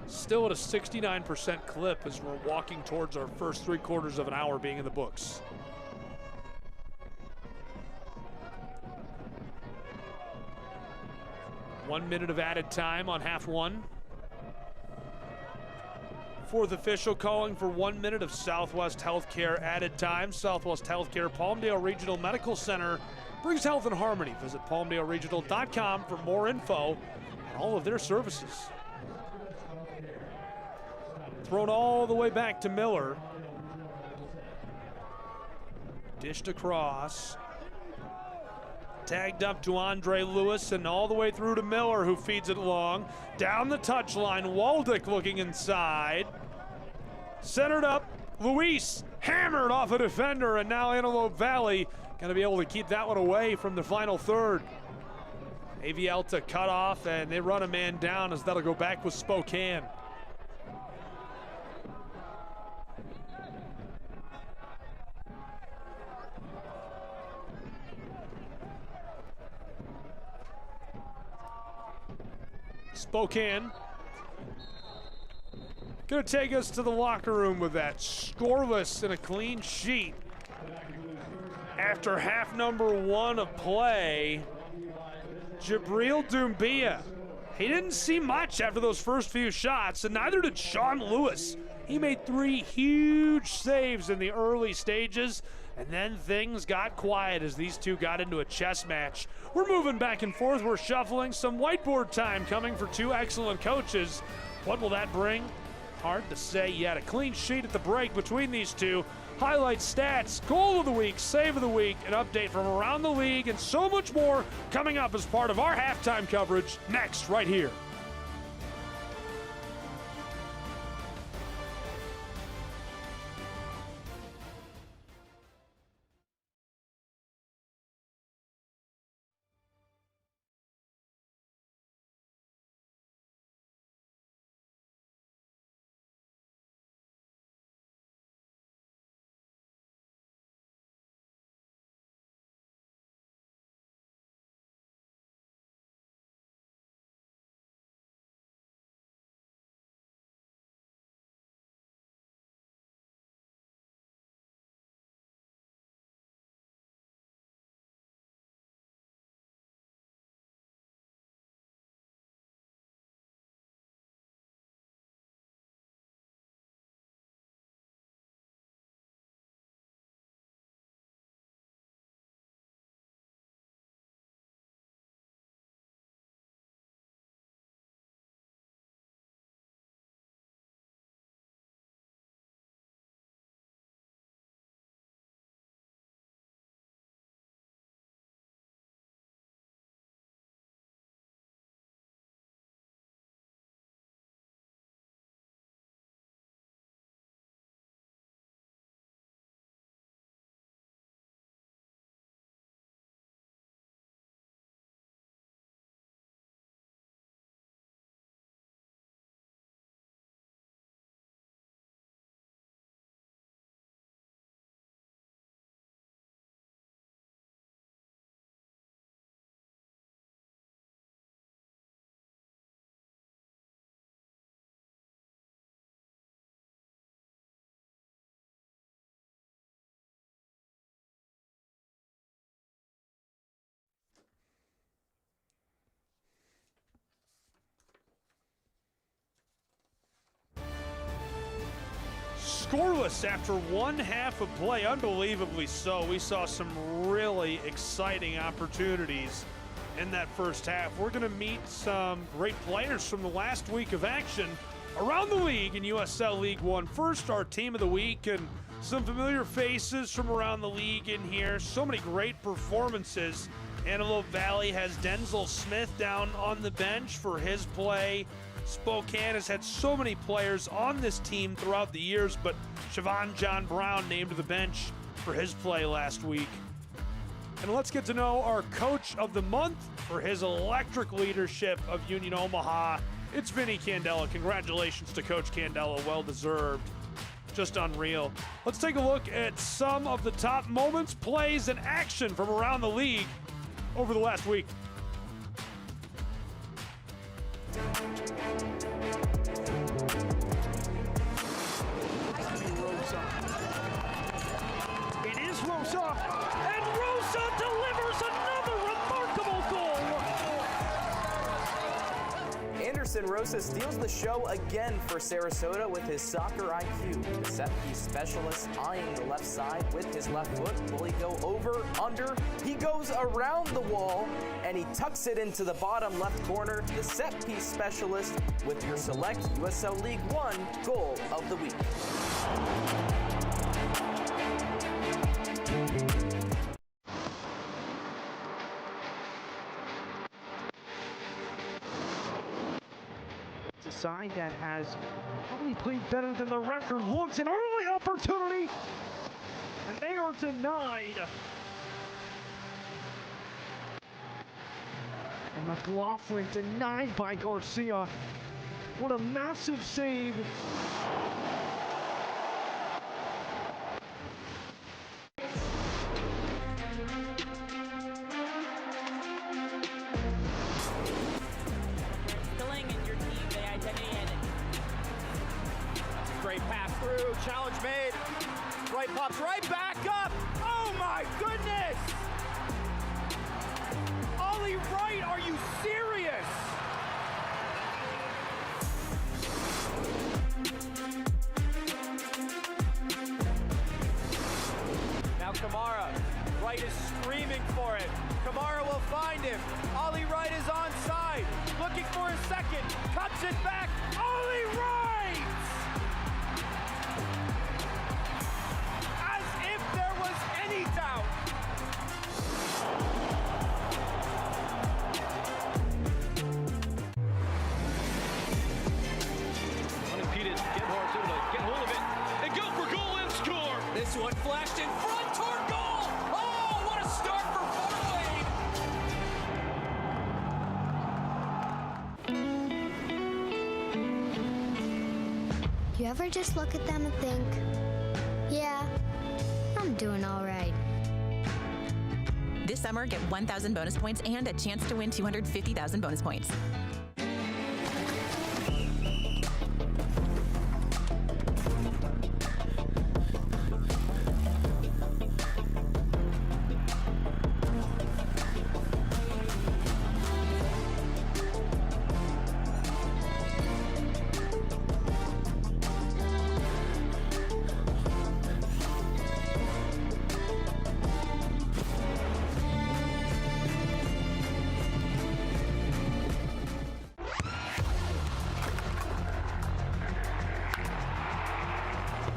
Still at a 69% clip as we're walking towards our first 3/4 of an hour being in the books. One minute of added time on half one. Fourth official calling for 1 minute of Southwest Healthcare added time. Southwest Healthcare, Palmdale Regional Medical Center, brings health and harmony. Visit palmdaleregional.com for more info on all of their services. Thrown all the way back to Miller. Dished across. Tagged up to Andre Lewis and all the way through to Miller, who feeds it long. Down the touchline, Waldick looking inside. Centered up, Luis hammered off a defender, and now Antelope Valley gonna be able to keep that one away from the final third. AV Alta cut off, and they run a man down as that'll go back with Spokane. Spokane gonna take us to the locker room with that. Scoreless and a clean sheet after half number one of play. Jabril Doumbia, he didn't see much after those first few shots, and neither did Sean Lewis. He made 3 huge saves in the early stages, and then things got quiet as these two got into a chess match. We're moving back and forth, we're shuffling. Some whiteboard time coming for 2 excellent coaches. What will that bring? Hard to say yet. A clean sheet at the break between these two. Highlights, stats, goal of the week, save of the week, an update from around the league, and so much more coming up as part of our halftime coverage next right here. Scoreless after one half of play, unbelievably so. We saw some really exciting opportunities in that first half. We're going to meet some great players from the last week of action around the league in USL League One. First, our team of the week, and some familiar faces from around the league in here. So many great performances. Antelope Valley has Denzel Smith down on the bench for his play. Spokane has had so many players on this team throughout the years, but Siobhan John Brown named to the bench for his play last week. And let's get to know our coach of the month for his electric leadership of Union Omaha. It's Vinny Candela. Congratulations to Coach Candela, well deserved. just unreal. Let's take a look at some of the top moments, plays, and action from around the league over the last week. It is Rosa, and Rosa delivers another remarkable goal. Anderson Rosa steals the show again for Sarasota with his soccer IQ. The set-piece specialist eyeing the left side with his left foot. Will he go over, under? He goes around the wall, and he tucks it into the bottom left corner. The set-piece specialist with your select USL League One goal of the week. It's a side that has probably played better than the record looks. An early opportunity, and they are denied. And McLaughlin denied by Garcia. What a massive save. Great pass through, challenge made. Right pops right back up. Oh my goodness! Ollie Wright, are you serious? Now Kamara, Wright is screaming for it. Kamara will find him. Ollie Wright is onside, looking for a second, cuts it back. Ollie Wright! Any doubt. Unimpeded, Gebhardt's able to get hold of it and go for goal and score. This one flashed in front toward goal. Oh, what a start for Fort Wayne. You ever just look at them and think, yeah, I'm doing all right. This summer, get 1,000 bonus points and a chance to win 250,000 bonus points.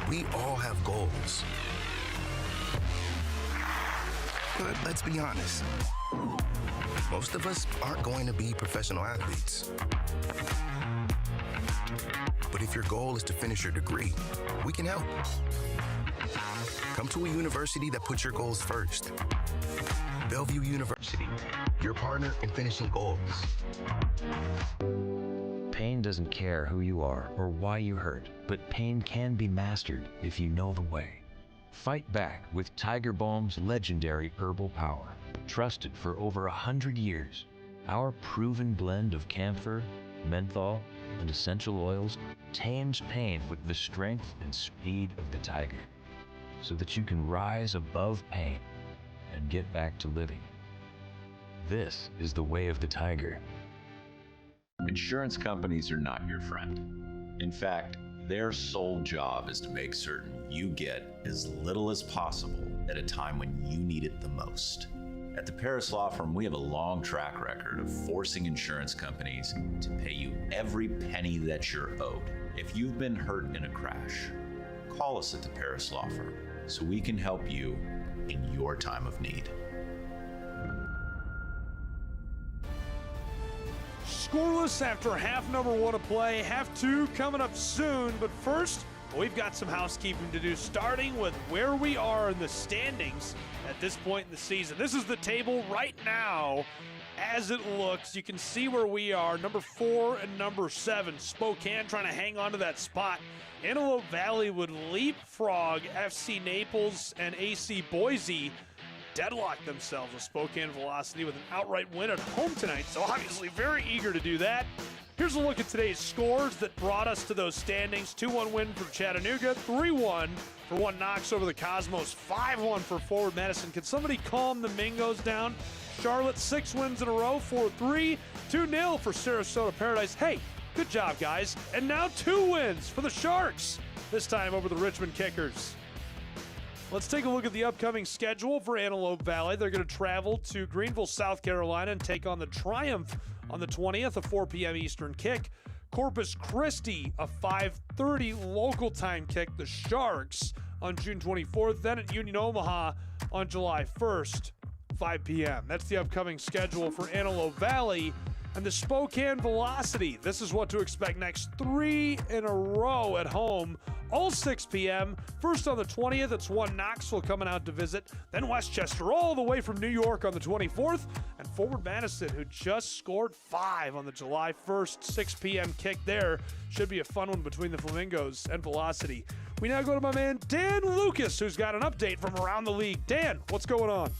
We all have goals. But let's be honest, most of us aren't going to be professional athletes. But if your goal is to finish your degree, we can help. Come to a university that puts your goals first. Bellevue University, your partner in finishing goals. Pain doesn't care who you are or why you hurt, but pain can be mastered if you know the way. Fight back with Tiger Balm's legendary herbal power. Trusted for over 100 years, our proven blend of camphor, menthol, and essential oils tames pain with the strength and speed of the tiger, so that you can rise above pain and get back to living. This is the way of the tiger. Insurance companies are not your friend. In fact, their sole job is to make certain you get as little as possible at a time when you need it the most. At the Paris Law Firm, we have a long track record of forcing insurance companies to pay you every penny that you're owed. If you've been hurt in a crash, call us at the Paris Law Firm so we can help you in your time of need. Scoreless after half number one of play. Half two coming up soon. But first, But we've got some housekeeping to do, starting with where we are in the standings at this point in the season. This is the table right now as it looks. You can see where we are, number 4 and number 7. Spokane trying to hang on to that spot. Antelope Valley would leapfrog FC Naples and AC Boise, deadlock themselves with Spokane Velocity with an outright win at home tonight. So obviously very eager to do that. Here's a look at today's scores that brought us to those standings. 2-1 win for Chattanooga, 3-1 for One Knox over the Cosmos, 5-1 for Forward Madison. Can somebody calm the Mingos down? Charlotte, 6 wins in a row, 4-3, 2-0 for Sarasota Paradise. Hey, good job, guys. And now 2 wins for the Sharks, this time over the Richmond Kickers. Let's take a look at the upcoming schedule for Antelope Valley. They're going to travel to Greenville, South Carolina, and take on the Triumph on the 20th, a 4 p.m. Eastern kick. Corpus Christi, a 5:30 local time kick. The Sharks on June 24th. Then at Union Omaha on July 1st, 5 p.m. That's the upcoming schedule for Antelope Valley. And the Spokane Velocity, this is what to expect next. 3 in a row at home, all 6 p.m. First on the 20th, it's One Knoxville coming out to visit. Then Westchester all the way from New York on the 24th. And Forward Madison, who just scored 5 on the July 1st, 6 p.m. kick there. Should be a fun one between the Flamingos and Velocity. We now go to my man Dan Lucas, who's got an update from around the league. Dan, what's going on?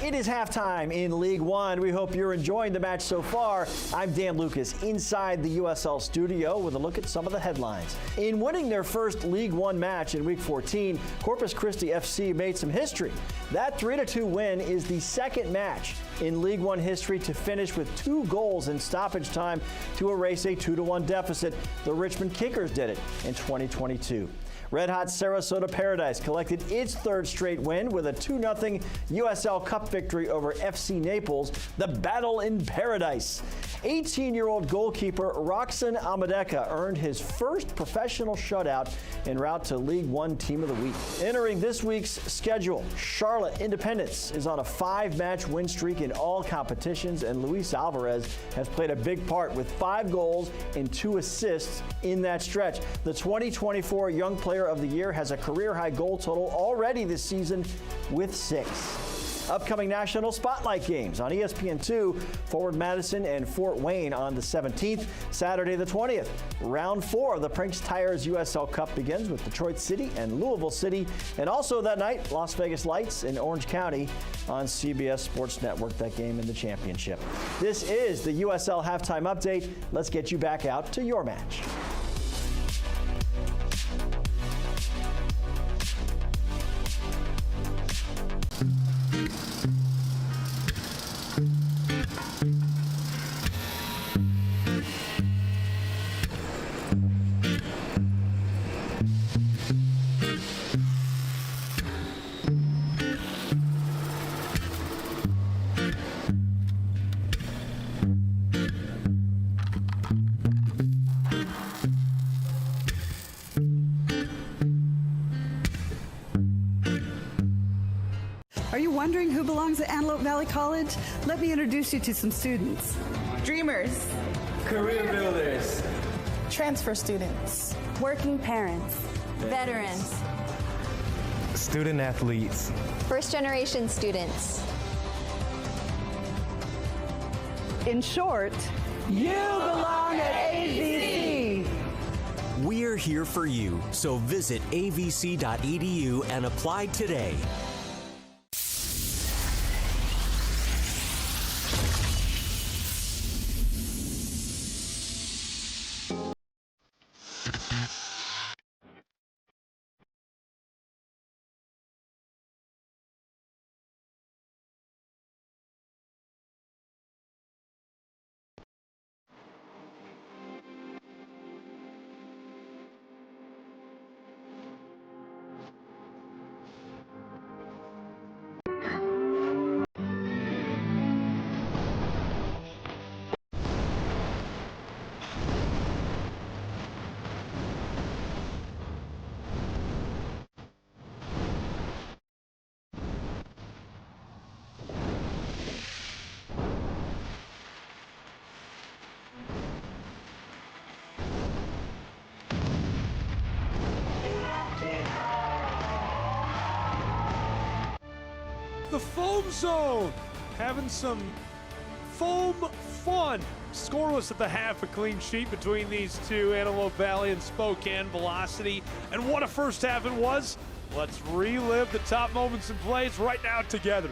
It is halftime in League One. We hope you're enjoying the match so far. I'm Dan Lucas inside the USL studio with a look at some of the headlines. In winning their first League One match in Week 14, Corpus Christi FC made some history. That 3-2 win is the second match in League One history to finish with 2 goals in stoppage time to erase a 2-1 deficit. The Richmond Kickers did it in 2022. Red Hot Sarasota Paradise collected its 3rd straight win with a 2-0 USL Cup victory over FC Naples, the battle in paradise. 18-year-old goalkeeper Roxon Amadeka earned his first professional shutout en route to League One Team of the Week. Entering this week's schedule, Charlotte Independence is on a 5-match win streak in all competitions, and Luis Alvarez has played a big part with 5 goals and 2 assists in that stretch. The 2024 Young Player of the Year has a career-high goal total already this season with 6. Upcoming National Spotlight games on ESPN2, Forward Madison and Fort Wayne on the 17th. Saturday the 20th, Round 4 of the Prinks Tires USL Cup begins with Detroit City and Louisville City. And also that night, Las Vegas Lights in Orange County on CBS Sports Network, that game in the championship. This is the USL Halftime Update. Let's get you back out to your match. Are you wondering who belongs at Antelope Valley College? Let me introduce you to some students. Dreamers. Career builders. Transfer students. Working parents. Veterans. Student athletes. First-generation students. In short, you belong at AVC. We're here for you, so visit avc.edu and apply today. the foam zone. Having some foam fun. Scoreless at the half, a clean sheet between these two, Antelope Valley and Spokane Velocity. And what a first half it was. Let's relive the top moments and plays right now together.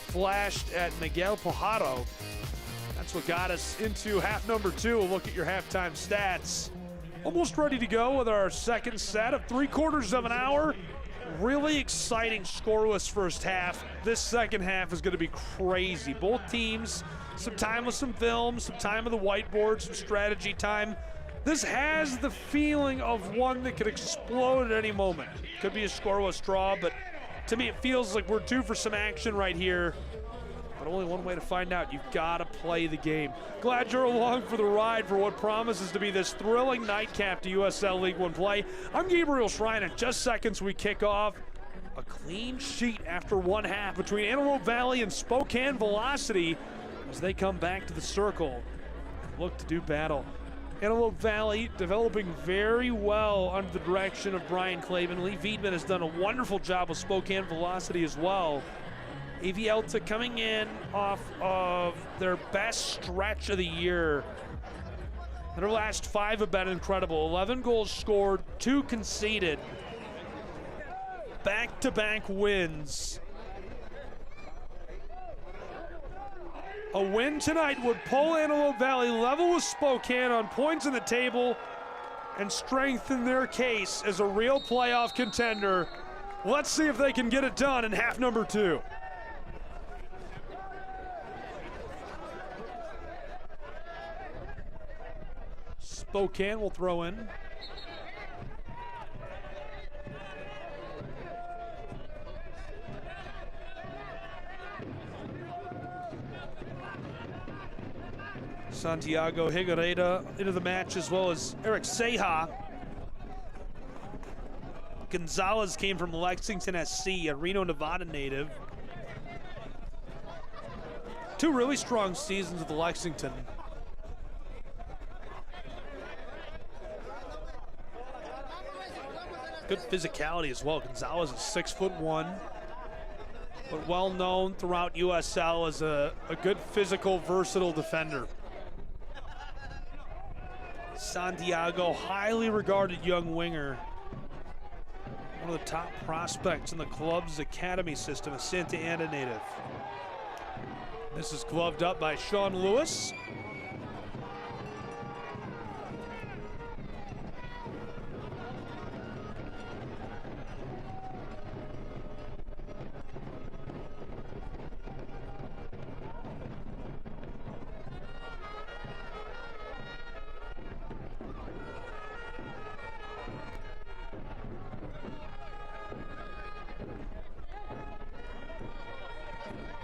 Flashed at Miguel Pajaro. That's what got us into half number 2. We'll look at your halftime stats. Almost ready to go with our second set of 3/4 of an hour. Really exciting scoreless first half. This second half is going to be crazy. Both teams, some time with some film, some time with the whiteboard, some strategy time. This has the feeling of one that could explode at any moment. Could be a scoreless draw, but to me, it feels like we're due for some action right here. But only one way to find out. You've got to play the game. Glad you're along for the ride for what promises to be this thrilling nightcap to USL League One play. I'm Gabriel Schrein. In just seconds, we kick off a clean sheet after one half between Antelope Valley and Spokane Velocity as they come back to the circle and look to do battle. Antelope Valley developing very well under the direction of Brian Clavin. Lee Viedman has done a wonderful job with Spokane Velocity as well. AV Alta coming in off of their best stretch of the year. Their last 5 have been incredible. 11 goals scored, 2 conceded. Back-to-back wins. A win tonight would pull Antelope Valley level with Spokane on points in the table and strengthen their case as a real playoff contender. Let's see if they can get it done in half number 2. Spokane will throw in. Santiago Higuereta into the match, as well as Eric Ceja. Gonzalez came from Lexington SC, a Reno, Nevada native. 2 really strong seasons with Lexington. Good physicality as well. Gonzalez is 6'1", but well known throughout USL as a good physical, versatile defender. Santiago, highly regarded young winger. One of the top prospects in the club's academy system, a Santa Ana native. This is gloved up by Sean Lewis.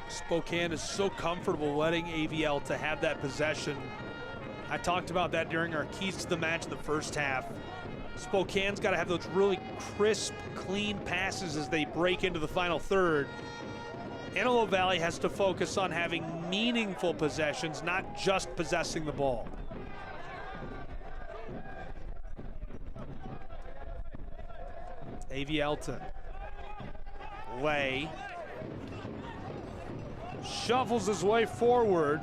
Spokane is so comfortable letting AV Alta have that possession. I talked about that during our keys to the match in the first half. Spokane's got to have those really crisp, clean passes as they break into the final third. Antelope Valley has to focus on having meaningful possessions, not just possessing the ball. AV Alta. Lay. Shuffles his way forward.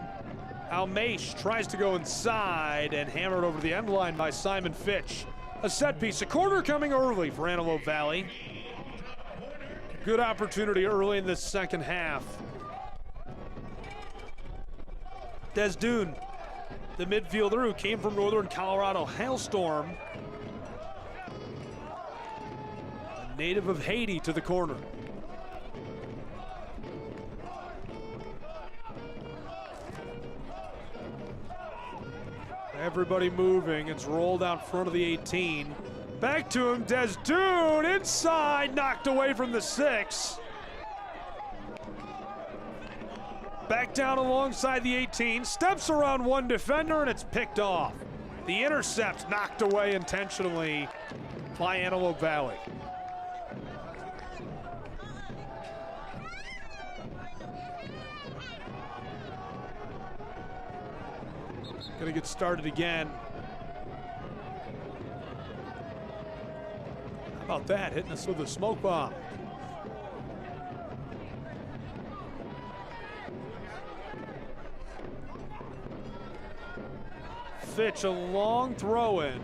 Almeish tries to go inside and hammered over the end line by Simon Fitch. A set piece, a corner coming early for Antelope Valley. Good opportunity early in this second half. Desdune, the midfielder who came from Northern Colorado Hailstorm. A native of Haiti to the corner. Everybody moving. It's rolled out front of the 18. Back to him, Desdune, inside, knocked away from the 6. Back down alongside the 18, steps around one defender, and it's picked off. The intercept knocked away intentionally by Antelope Valley. Gonna get started again. How about that, hitting us with a smoke bomb. Fitch, a long throw in.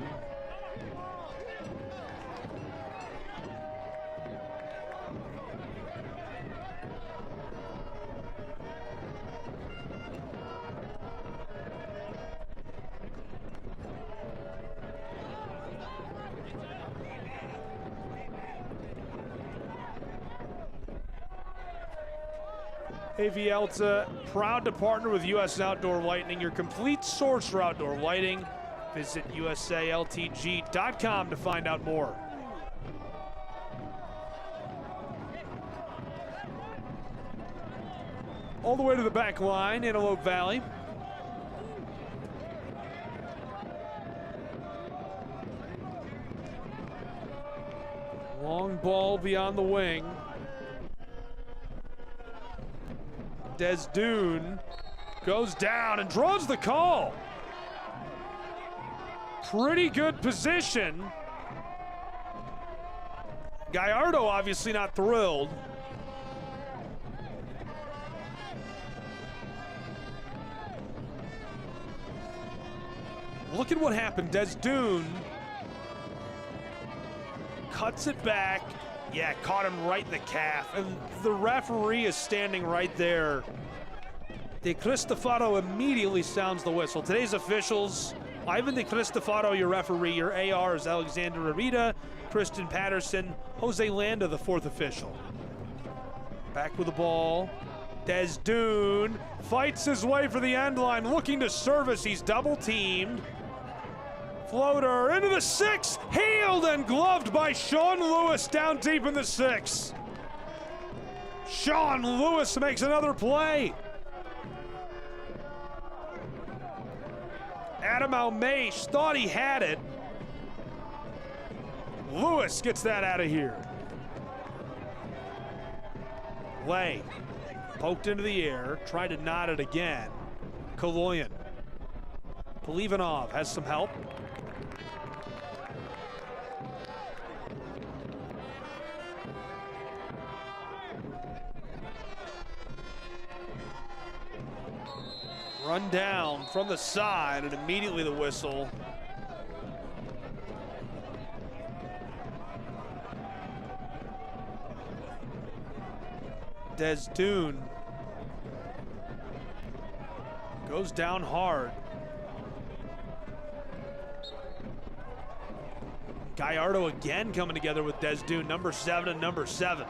AV Alta, proud to partner with US Outdoor Lighting, your complete source for outdoor lighting. Visit usaltg.com to find out more. All the way to the back line, Antelope Valley. Long ball beyond the wing. Desdune goes down and draws the call. Pretty good position. Gallardo obviously not thrilled. Look at what happened. Desdune cuts it back. Yeah, caught him right in the calf. And the referee is standing right there. De Cristofaro immediately sounds the whistle. Today's officials, Ivan De Cristofaro, your referee. Your AR is Alexander Arita, Kristen Patterson, Jose Landa, the fourth official. Back with the ball. Desdune fights his way for the end line, looking to service. He's double teamed. Floater into the 6, healed and gloved by Sean Lewis down deep in the 6. Sean Lewis makes another play. Adam Almeish thought he had it. Lewis gets that out of here. Lay, poked into the air, tried to knot it again. Kaloyan. Polivanov has some help. Run down from the side and immediately the whistle. Desdune goes down hard. Gallardo again coming together with Desdune, number 7 and number 7.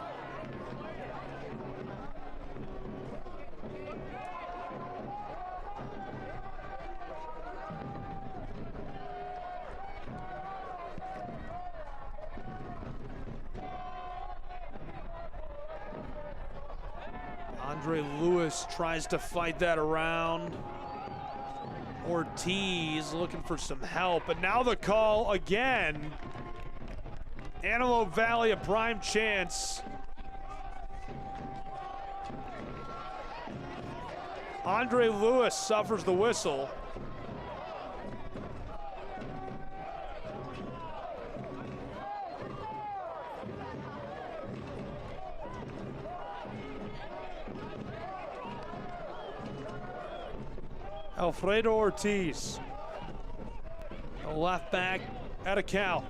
Andre Lewis tries to fight that around. Ortiz looking for some help, but now the call again. Antelope Valley a prime chance. Andre Lewis suffers the whistle. Alfredo Ortiz. A left back out of Cal.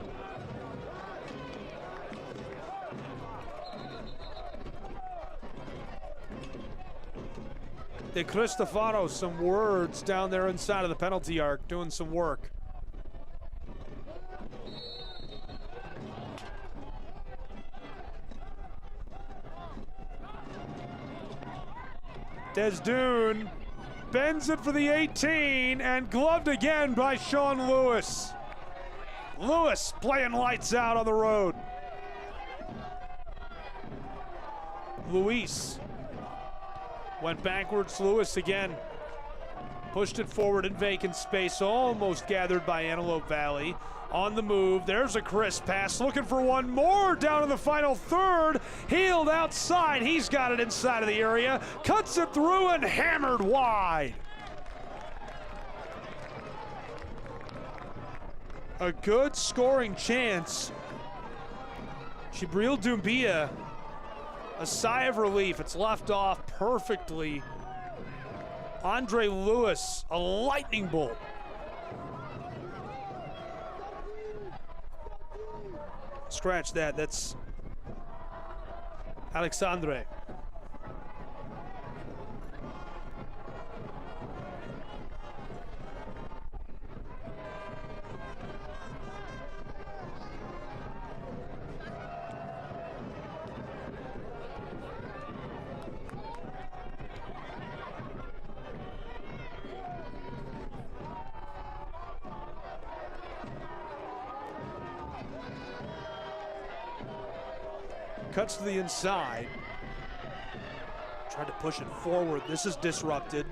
De Cristofano, some words down there inside of the penalty arc, doing some work. Desdune bends it for the 18 and gloved again by Sean Lewis. Lewis playing lights out on the road. Luis went backwards. Lewis again pushed it forward in vacant space, almost gathered by Antelope Valley. On the move, there's a crisp pass, looking for one more down in the final third. Healed outside, he's got it inside of the area, cuts it through and hammered wide. A good scoring chance. Chibril Doumbia, a sigh of relief. It's left off perfectly. Andre Lewis, a lightning bolt. Scratch that, that's Alexandre. Cuts to the inside. Tried to push it forward. This is disrupted.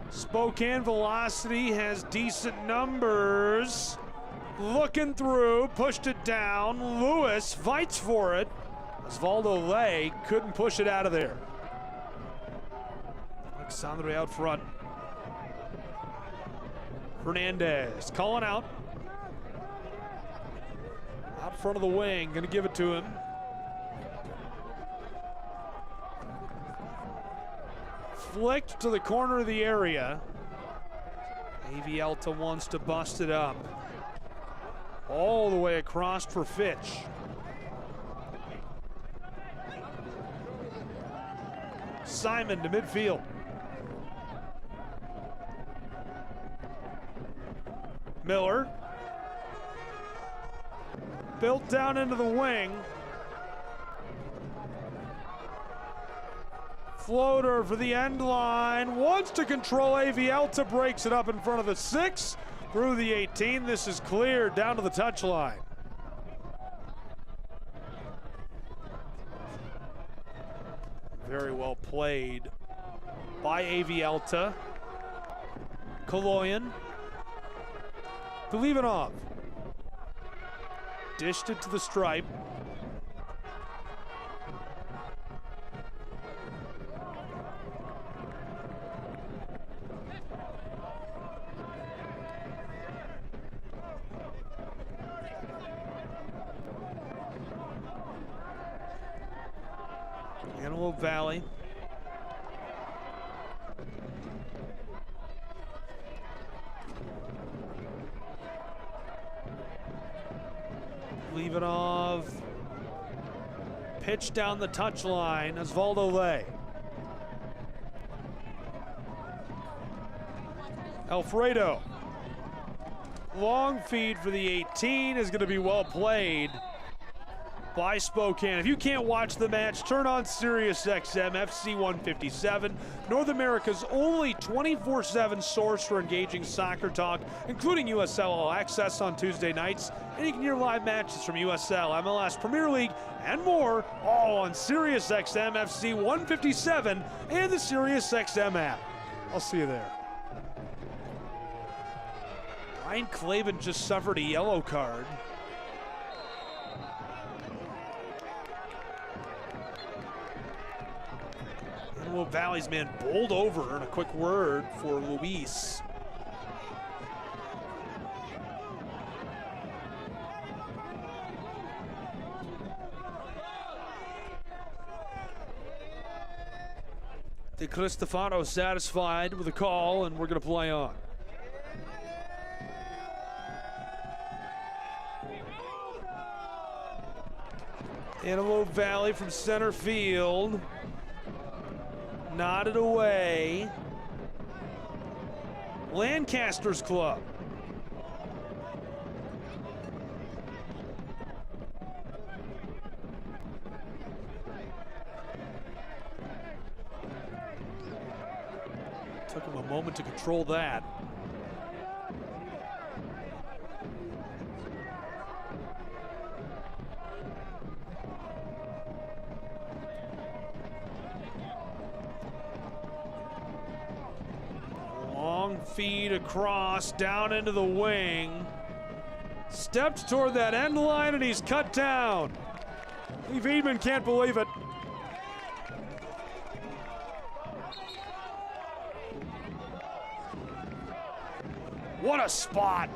Spokane Velocity has decent numbers. Looking through, pushed it down. Lewis fights for it. Osvaldo Lay couldn't push it out of there. Alexandre out front. Hernandez calling out. Out front of the wing, gonna give it to him. Flicked to the corner of the area. AV Alta wants to bust it up. All the way across for Fitch. Simon to midfield. Miller. Built down into the wing. Floater for the end line, wants to control AV Alta, breaks it up in front of the 6, through the 18. This is cleared down to the touchline. Very well played by AV Alta. Kaloyan. Believinoff. Dished it to the stripe. Antelope Valley. Levanov. Pitch down the touchline. Osvaldo Lay. Alfredo. Long feed for the 18 is going to be well played by Spokane. If you can't watch the match, turn on SiriusXM FC 157, North America's only 24/7 source for engaging soccer talk, including USL All Access on Tuesday nights, and you can hear live matches from USL, MLS, Premier League, and more, all on SiriusXM FC 157 and the SiriusXM app. I'll see you there. Brian Clavin just suffered a yellow card. Antelope Valley's man bowled over, and a quick word for Luis. De Cristofano satisfied with the call, and we're going to play on. Antelope Valley from center field. Nodded away. Lancaster's club. Took him a moment to control that. Long feed across, down into the wing. Stepped toward that end line and he's cut down. Lee Veedman can't believe it. What a spot.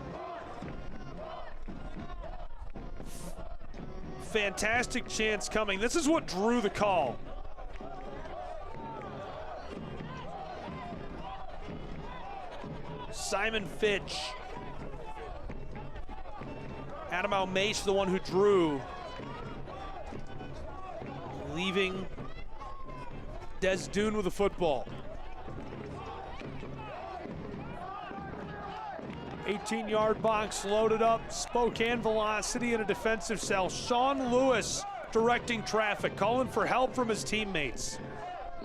Fantastic chance coming. This is what drew the call. Simon Fitch. Adam Almace, the one who drew. Leaving Des Dune with the football. 18-yard box loaded up. Spokane velocity in a defensive cell. Sean Lewis directing traffic, calling for help from his teammates.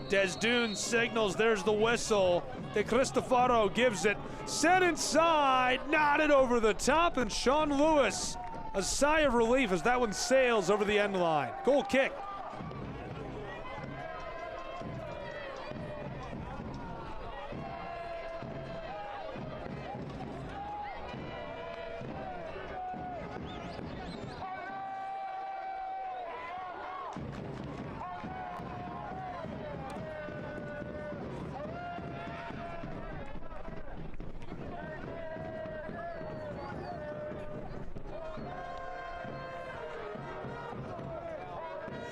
Des Dune signals, there's the whistle. De Cristofano gives it. Set inside, nodded over the top, and Sean Lewis, a sigh of relief as that one sails over the end line. Goal kick.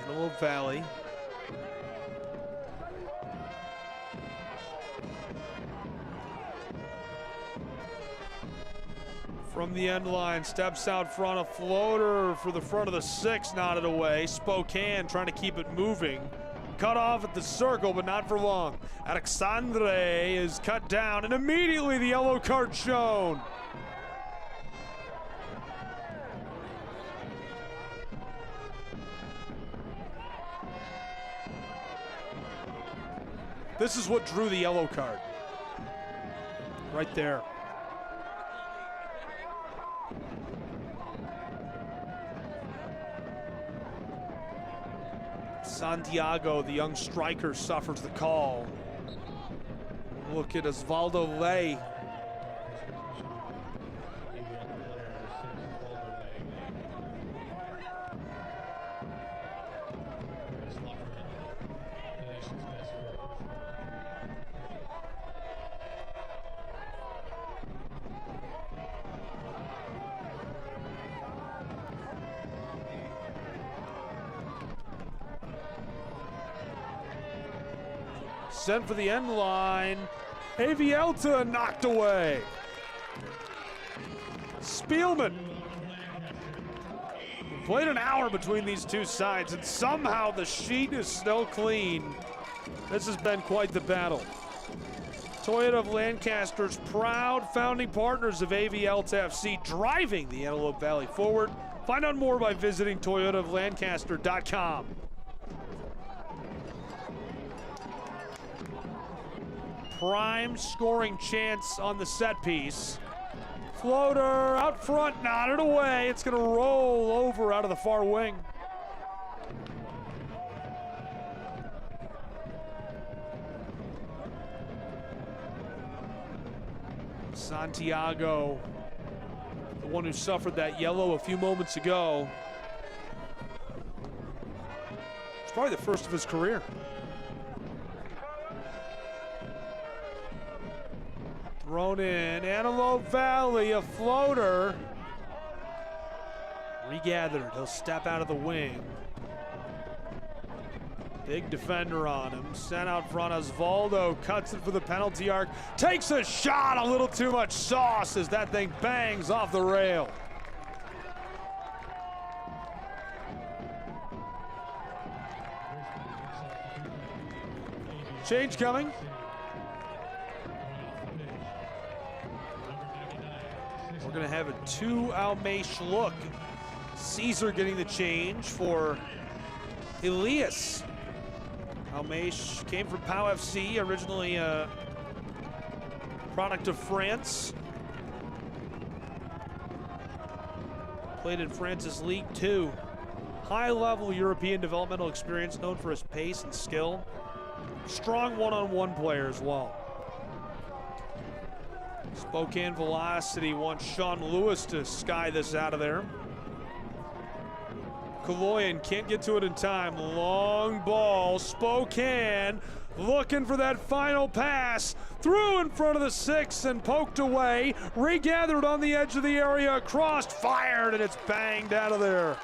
Antelope Valley. From the end line, steps out front, a floater for the front of the 6, nodded away. Spokane trying to keep it moving. Cut off at the circle, but not for long. Alexandre is cut down, and immediately the yellow card shown. This is what drew the yellow card. Right there. Santiago, the young striker, suffers the call. Look at Osvaldo Ley. Sent for the end line. Alta knocked away. Spielman. Played an hour between these two sides, and somehow the sheet is still clean. This has been quite the battle. Toyota of Lancaster's proud founding partners of Alta FC, driving the Antelope Valley forward. Find out more by visiting toyotaoflancaster.com. Prime scoring chance on the set piece. Floater out front, nodded away. It's going to roll over out of the far wing. Santiago, the one who suffered that yellow a few moments ago. It's probably the first of his career. Thrown in, Antelope Valley, a floater. Regathered, he'll step out of the wing. Big defender on him. Sent out front. Osvaldo cuts it for the penalty arc. Takes a shot. A little too much sauce as that thing bangs off the rail. Change coming. We're going to have a 2 Almeish look. Caesar getting the change for Elias. Almeish came from Pau FC, originally a product of France. Played in France's League Two. High-level European developmental experience, known for his pace and skill. Strong one-on-one player as well. Spokane Velocity wants Sean Lewis to sky this out of there. Kaloyan can't get to it in time. Long ball. Spokane looking for that final pass. Through in front of the 6 and poked away. Regathered on the edge of the area. Crossed, fired, and it's banged out of there.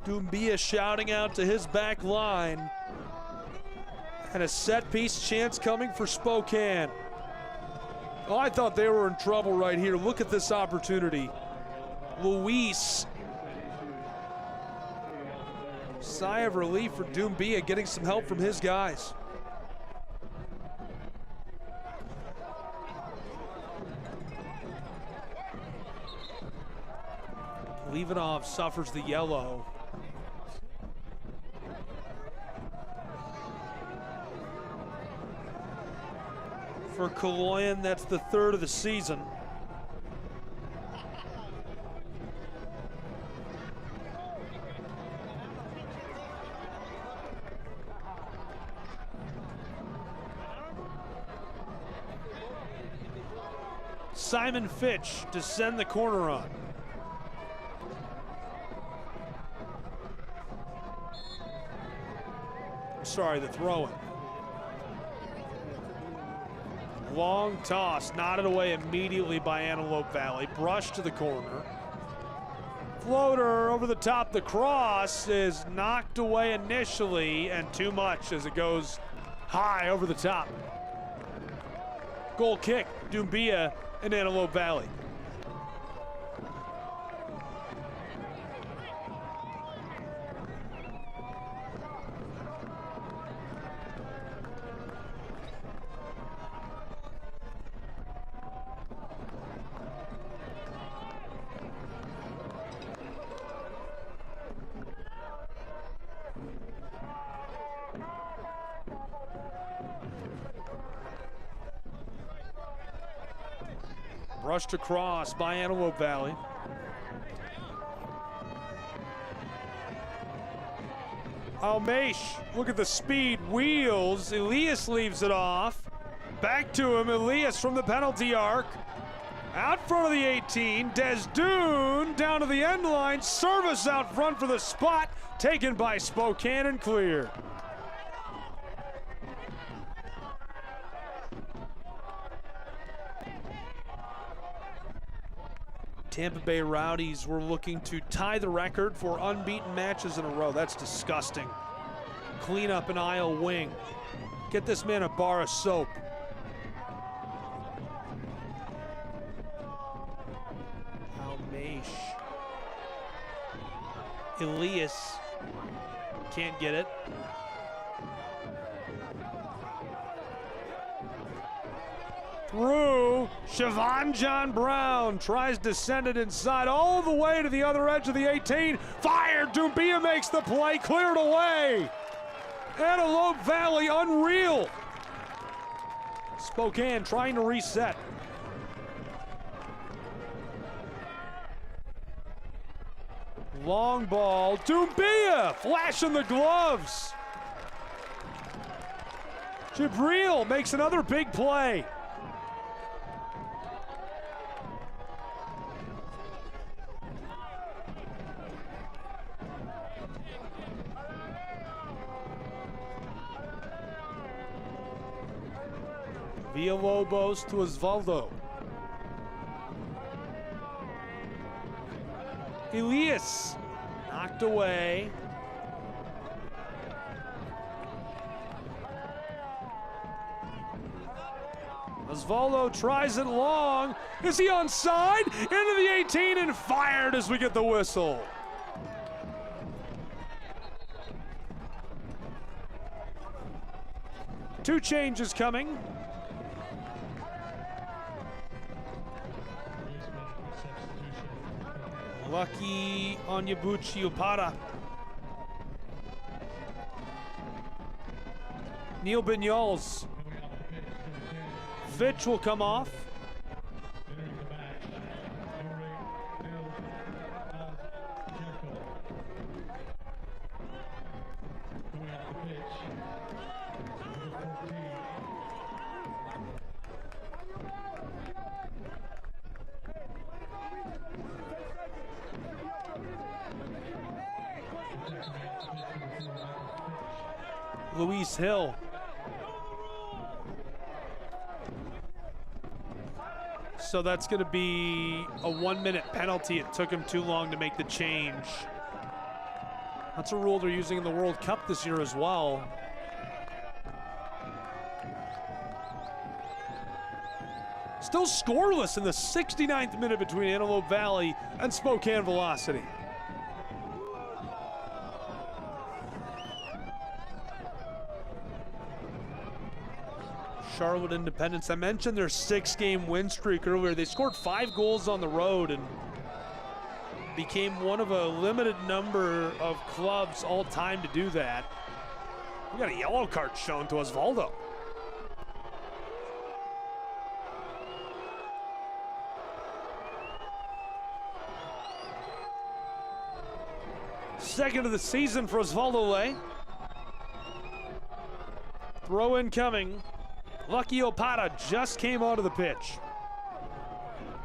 Doumbia shouting out to his back line. And a set piece chance coming for Spokane. Oh, I thought they were in trouble right here. Look at this opportunity. Luis. Sigh of relief for Doumbia, getting some help from his guys. Levanov suffers the yellow. For Kaloyan, that's the 3rd of the season. Simon Fitch to send the corner on. Sorry, the throw-in. Long toss, knotted away immediately by Antelope Valley. Brush to the corner. Floater over the top. The cross is knocked away initially, and too much as it goes high over the top. Goal kick, Doumbia and Antelope Valley. Rushed across by Antelope Valley. Almeish, look at the speed, wheels. Elias leaves it off. Back to him, Elias from the penalty arc. Out front of the 18, Desdune down to the end line. Service out front for the spot. Taken by Spokane and clear. Tampa Bay Rowdies were looking to tie the record for unbeaten matches in a row. That's disgusting. Clean up an aisle wing. Get this man a bar of soap. Almeish. Elias can't get it. Through, Siobhan John Brown tries to send it inside all the way to the other edge of the 18. Fired, Doumbia makes the play, cleared away. Antelope Valley, unreal. Spokane trying to reset. Long ball, Doumbia flashing the gloves. Jibril makes another big play. Villalobos to Osvaldo. Elias knocked away. Osvaldo tries it long. Is he onside? Into the 18 and fired as we get the whistle. Two changes coming. Lucky Onyebuchi Opara. Neil Bignol's. Fitch will come off. Luis Hill. So that's going to be a 1-minute penalty. It took him too long to make the change. That's a rule they're using in the World Cup this year as well. Still scoreless in the 69th minute between Antelope Valley and Spokane Velocity. Charlotte Independence. I mentioned their 6-game win streak earlier. They scored 5 goals on the road and became one of a limited number of clubs all time to do that. We got a yellow card shown to Osvaldo. Second of the season for Osvaldo Lay. Throw in coming. Lucky Opara just came onto the pitch.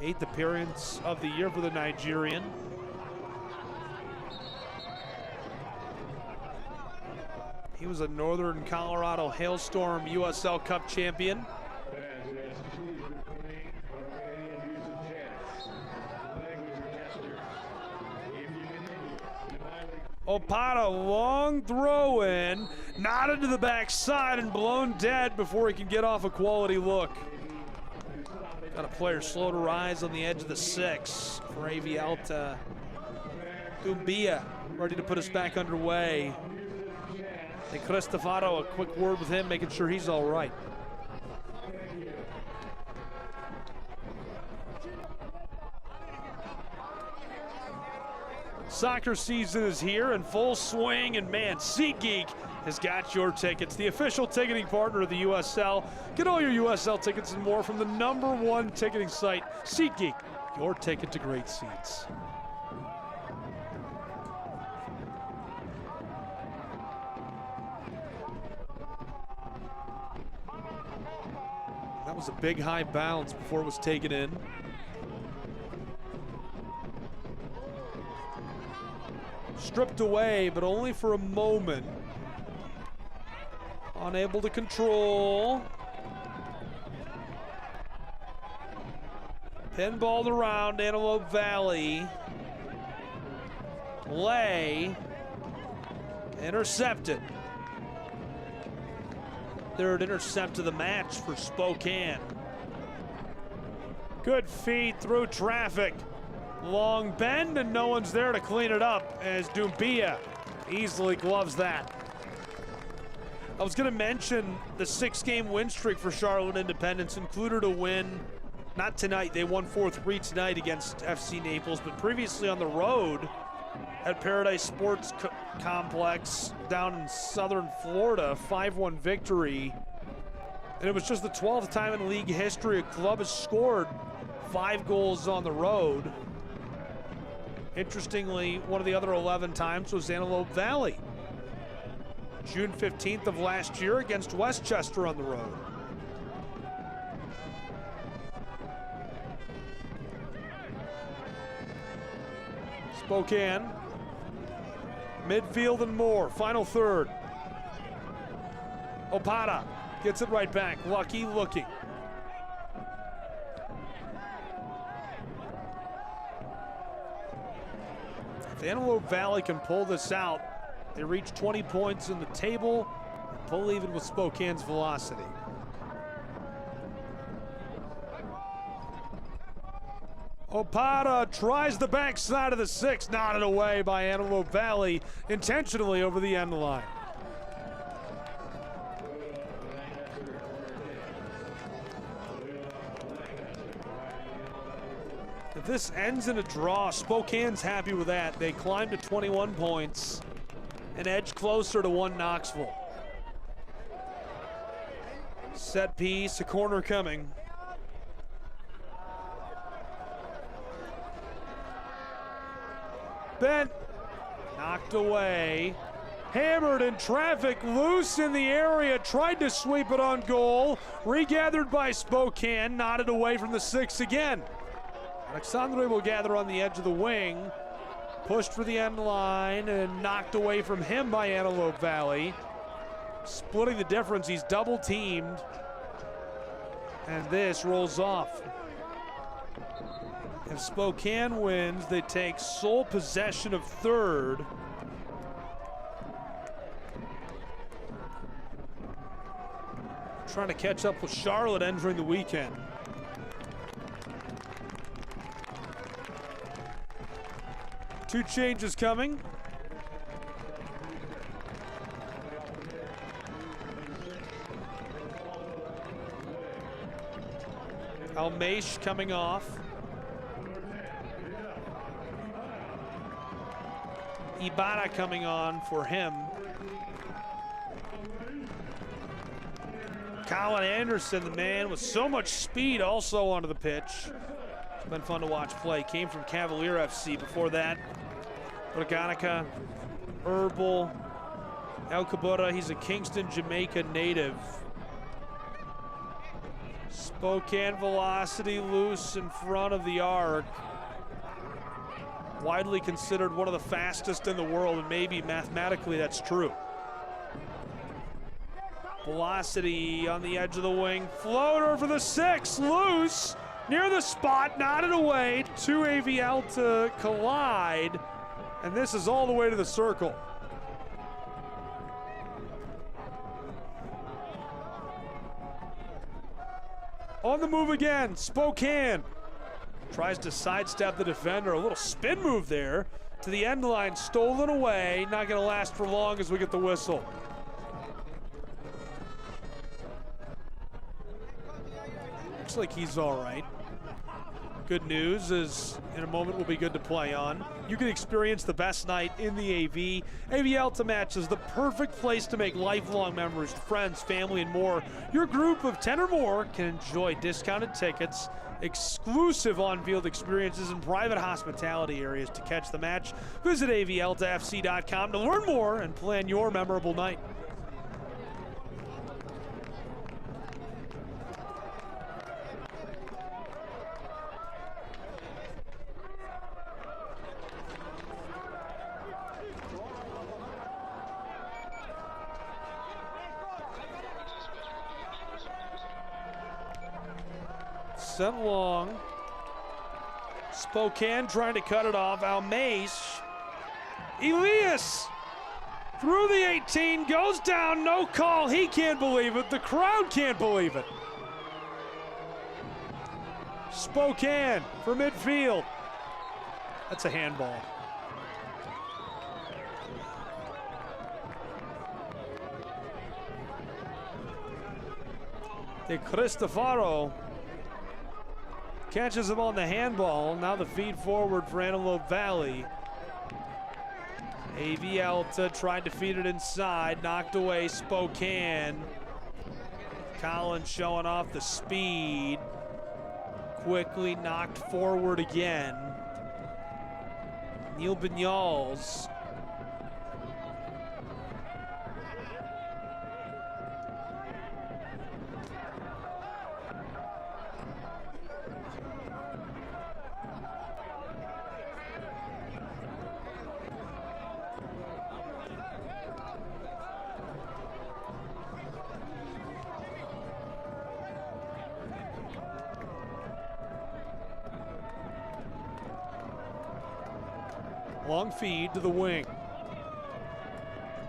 8th appearance of the year for the Nigerian. He was a Northern Colorado Hailstorm USL Cup champion. Opara, long throw in, nodded to the backside and blown dead before he can get off a quality look. Got a player slow to rise on the edge of the 6 for AV Alta. Dumbia ready to put us back underway. And Cristofaro, a quick word with him, making sure he's all right. Soccer season is here in full swing, and man, SeatGeek has got your tickets, the official ticketing partner of the USL. Get all your USL tickets and more from the #1 ticketing site, SeatGeek, your ticket to great seats. That was a big high bounce before it was taken in. Stripped away, but only for a moment. Unable to control. Pinballed around Antelope Valley. Lay. Intercepted. Third intercept of the match for Spokane. Good feed through traffic. Long bend, and no one's there to clean it up as Dumbia easily gloves that. I was going to mention the 6-game win streak for Charlotte Independence included a win. Not tonight, they won 4-3 tonight against FC Naples, but previously on the road at Paradise Sports Complex down in southern Florida, 5-1 victory. And it was just the 12th time in league history a club has scored 5 goals on the road. Interestingly, one of the other 11 times was Antelope Valley. June 15th of last year against Westchester on the road. Spokane, midfield and more, final third. Opara gets it right back, Lucky looking. If Antelope Valley can pull this out, they reach 20 points in the table and pull even with Spokane's velocity. Opata tries the backside of the 6, nodded away by Antelope Valley, intentionally over the end line. If this ends in a draw, Spokane's happy with that. They climb to 21 points, an edge closer to 1 Knoxville. Set piece, a corner coming. Bent, knocked away. Hammered in traffic, loose in the area, tried to sweep it on goal. Regathered by Spokane, knotted away from the 6 again. Alexandre will gather on the edge of the wing. Pushed for the end line and knocked away from him by Antelope Valley. Splitting the difference, he's double teamed. And this rolls off. If Spokane wins, they take sole possession of 3rd. Trying to catch up with Charlotte entering the weekend. Two changes coming. Almeish coming off. Ibarra coming on for him. Colin Anderson, the man with so much speed, also onto the pitch. It's been fun to watch play. Came from Cavalier FC before that. Braganica, Herbal, El Cabura, he's a Kingston, Jamaica native. Spokane velocity loose in front of the arc. Widely considered one of the fastest in the world, and maybe mathematically that's true. Velocity on the edge of the wing. Floater for the 6, loose. Near the spot, knotted away. 2 AV Alta collide. And this is all the way to the circle. On the move again, Spokane. Tries to sidestep the defender. A little spin move there to the end line, stolen away. Not gonna last for long as we get the whistle. Looks like he's all right. Good news is in a moment will be good to play on. You can experience the best night in the AV. AV Alta Match is the perfect place to make lifelong memories with friends, family, and more. Your group of 10 or more can enjoy discounted tickets, exclusive on-field experiences, and private hospitality areas to catch the match. Visit avaltafc.com to learn more and plan your memorable night. Sent long. Spokane trying to cut it off. Almeish. Elias through the 18, goes down, no call. He can't believe it. The crowd can't believe it. Spokane for midfield. That's a handball. De Cristofaro catches him on the handball. Now the feed forward for Antelope Valley. AV Alta tried to feed it inside, knocked away Spokane. Collins showing off the speed. Quickly knocked forward again. Neil Bignals. Long feed to the wing.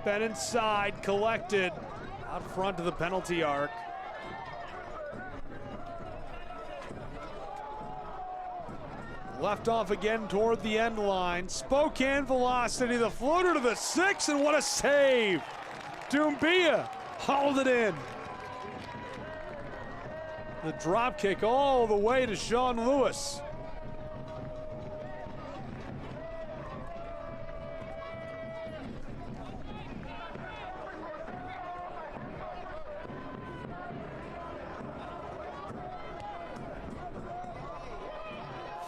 Ben inside, collected. Out front to the penalty arc. Left off again toward the end line. Spokane velocity, the floater to the 6, and what a save! Doumbia hauled it in. The drop kick all the way to Sean Lewis.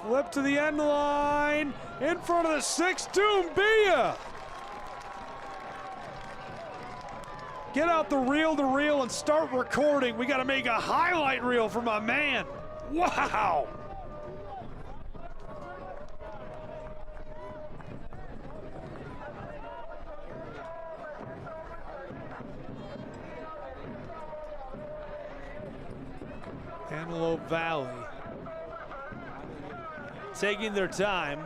Flip to the end line, in front of the 6, Doumbia! Get out the reel-to-reel and start recording. We gotta make a highlight reel for my man. Wow! Antelope Valley taking their time.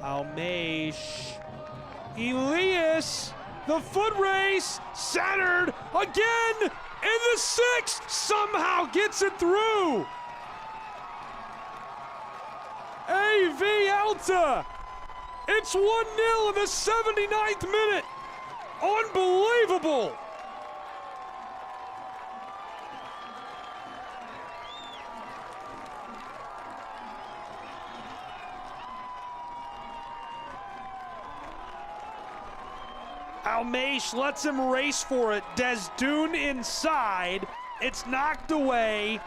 Almeish. Elias, the foot race, centered again, and the 6 somehow gets it through. AV Alta. It's 1-0 in the 79th minute. Unbelievable! Almeish lets him race for it. Desdune inside. It's knocked away.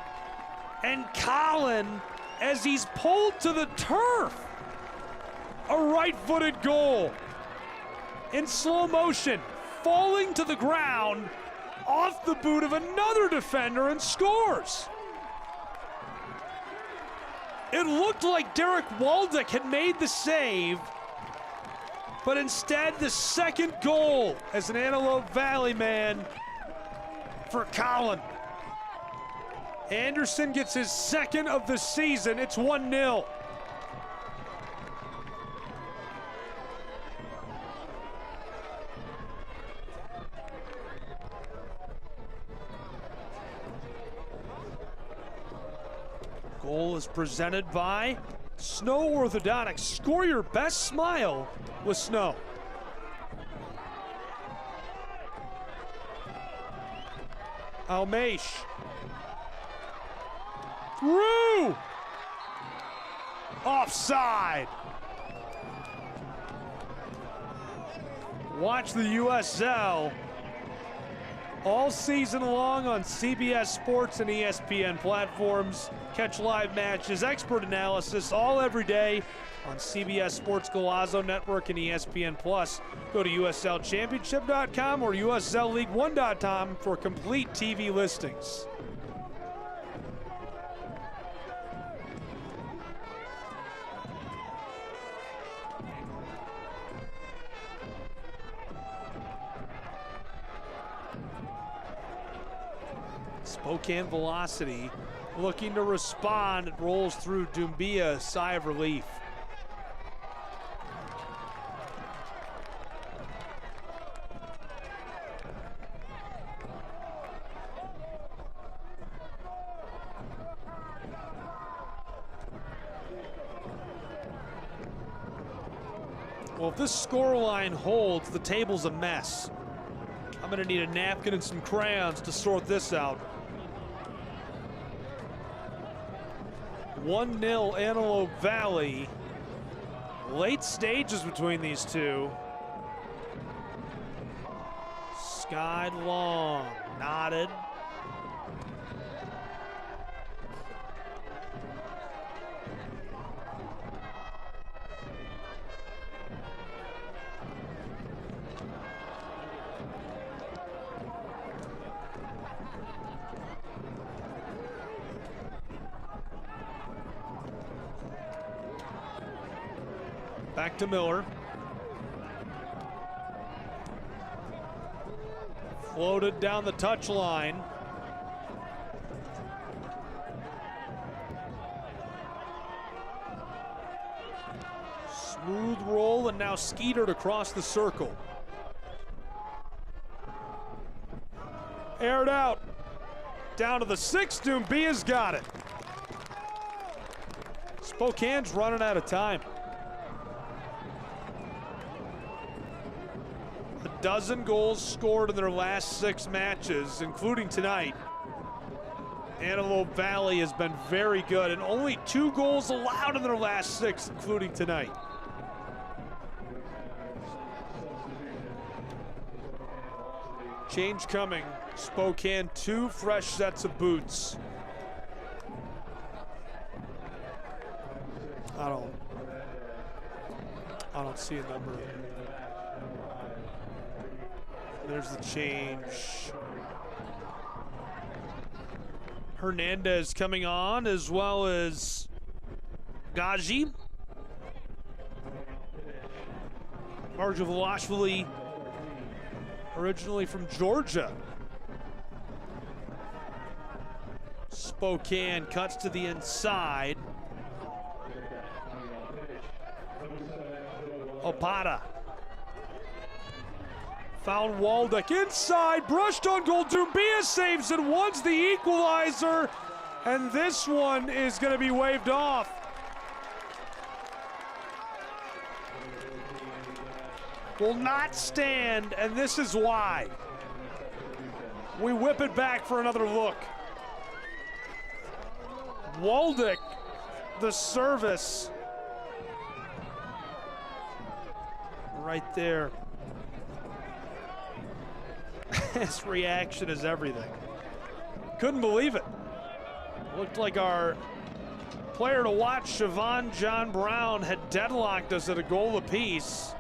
And Colin, as he's pulled to the turf, a right-footed goal. In slow motion, falling to the ground off the boot of another defender and scores. It looked like Derek Waldeck had made the save, but instead the second goal as an Antelope Valley man for Colin. Anderson gets his second of the season. It's 1-0. Goal is presented by Snow Orthodontics. Score your best smile with Snow. Almeish. Through! Offside. Watch the USL all season long on CBS Sports and ESPN platforms. Catch live matches, expert analysis, all every day on CBS Sports Golazo Network and ESPN Plus. Go to USLChampionship.com or USLLeague1.com for complete TV listings. Spokane velocity looking to respond. It rolls through Doumbia, sigh of relief. Well, if this scoreline holds, the table's a mess. I'm gonna need a napkin and some crayons to sort this out. 1-0 Antelope Valley. Late stages between these two. Skied long, knotted. Back to Miller. Floated down the touchline. Smooth roll and now skeetered across the circle. Aired out. Down to the 6. Dumbia's got it. Spokane's running out of time. A dozen goals scored in their last 6 matches, including tonight. Antelope Valley has been very good, and only 2 goals allowed in their last 6, including tonight. Change coming. Spokane, 2 fresh sets of boots. I don't see a number. There's the change. Hernandez coming on, as well as Gaji. Marjavashvili, originally from Georgia. Spokane cuts to the inside. Opata. Found Waldeck inside, brushed on goal. Dumbia saves and one's the equalizer. And this one is going to be waved off. Will not stand, and this is why. We whip it back for another look. Waldeck, the service. Right there. His reaction is everything. Couldn't believe it. Looked like our player to watch, Siobhan John Brown, had deadlocked us at a goal apiece.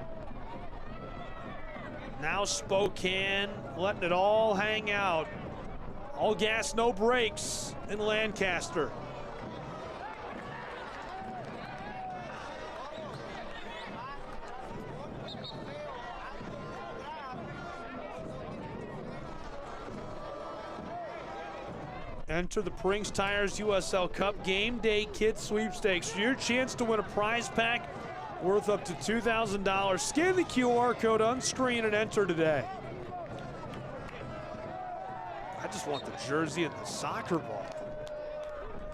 Now Spokane letting it all hang out. All gas, no brakes in Lancaster. Enter the Prinks Tires USL Cup Game Day Kit Sweepstakes. Your chance to win a prize pack worth up to $2,000. Scan the QR code on screen and enter today. I just want the jersey and the soccer ball.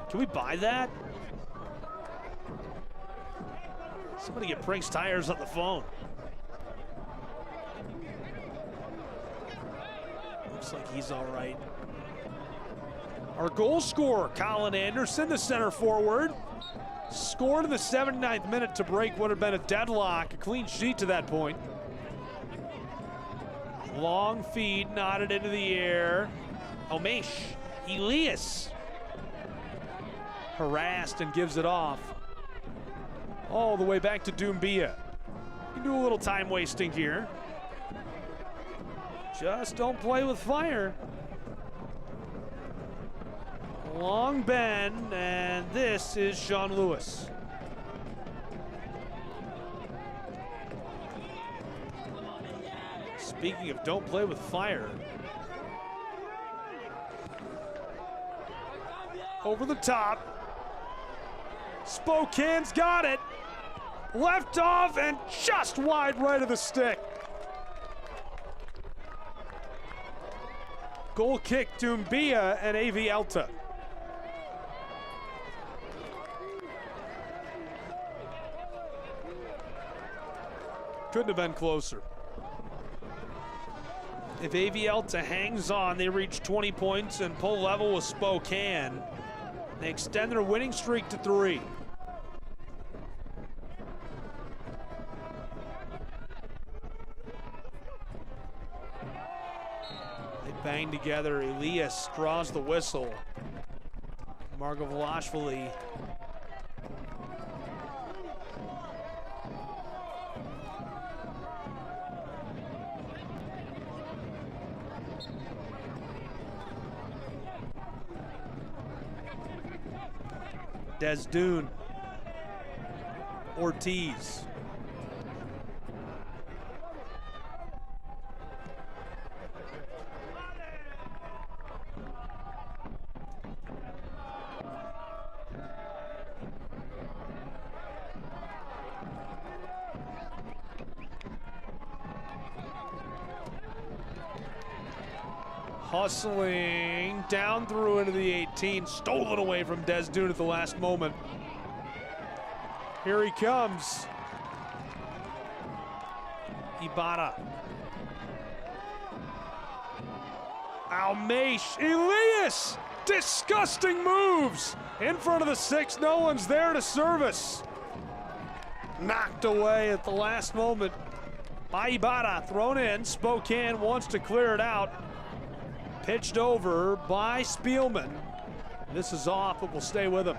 Can we buy that? Somebody get Prinks Tires on the phone. Looks like he's all right. Our goal scorer, Colin Anderson, the center forward, scored in the 79th minute to break what had been a deadlock, a clean sheet to that point. Long feed, nodded into the air. Omesh, Elias, harassed and gives it off. All the way back to Dumbia. You can do a little time wasting here. Just don't play with fire. Long bend, and this is Sean Lewis. Speaking of don't play with fire. Over the top. Spokane's got it. Left off and just wide right of the stick. Goal kick, Dumbia and AV Alta. Couldn't have been closer. If AV Alta hangs on, they reach 20 points and pull level with Spokane. They extend their winning streak to 3. They bang together. Elias draws the whistle. Marjavashvili. Desdune, Ortiz. Hustling down through into the 18, stolen away from Des Dune at the last moment. Here he comes. Ibarra. Almeish. Elias! Disgusting moves! In front of the 6, no one's there to service. Knocked away at the last moment by Ibarra. Thrown in. Spokane wants to clear it out. Pitched over by Spielman. This is off, but will stay with him.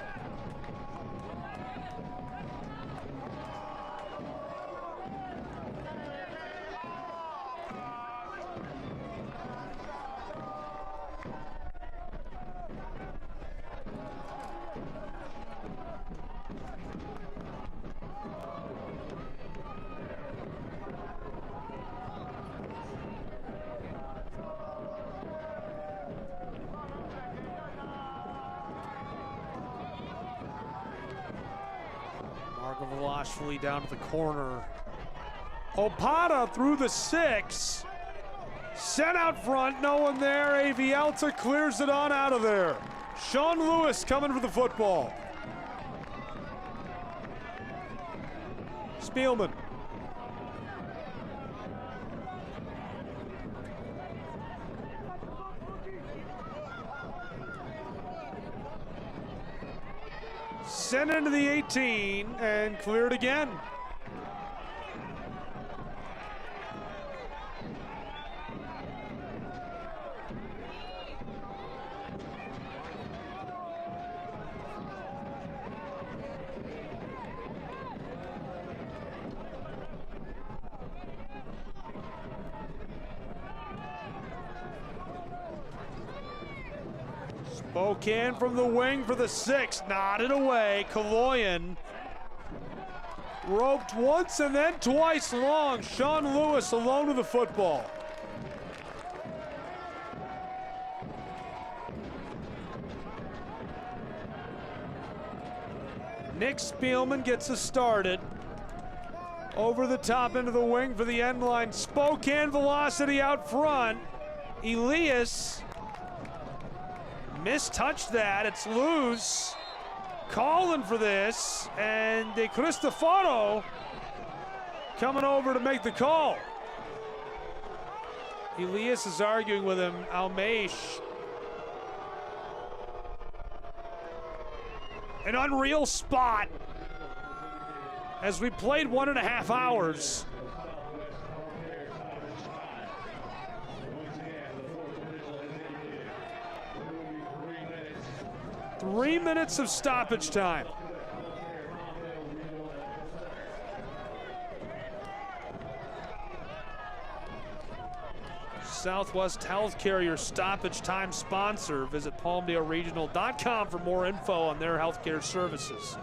Velocity down to the corner. Opata through the 6. Sent out front, no one there. AV Alta clears it on out of there. Sean Lewis coming for the football. Spielman. Sent into the 18 and cleared again. Spokane from the wing for the 6, nodded away. Kaloyan roped once and then twice long. Sean Lewis alone with the football. Nick Spielman gets us started. Over the top into the wing for the end line. Spokane velocity out front. Elias mistouched that. It's loose. Calling for this. And De Cristofaro coming over to make the call. Elias is arguing with him. Almeish. An unreal spot as we played 1.5 hours. Three minutes of stoppage time. Southwest Healthcare, your stoppage time sponsor. Visit palmdaleregional.com for more info on their healthcare services.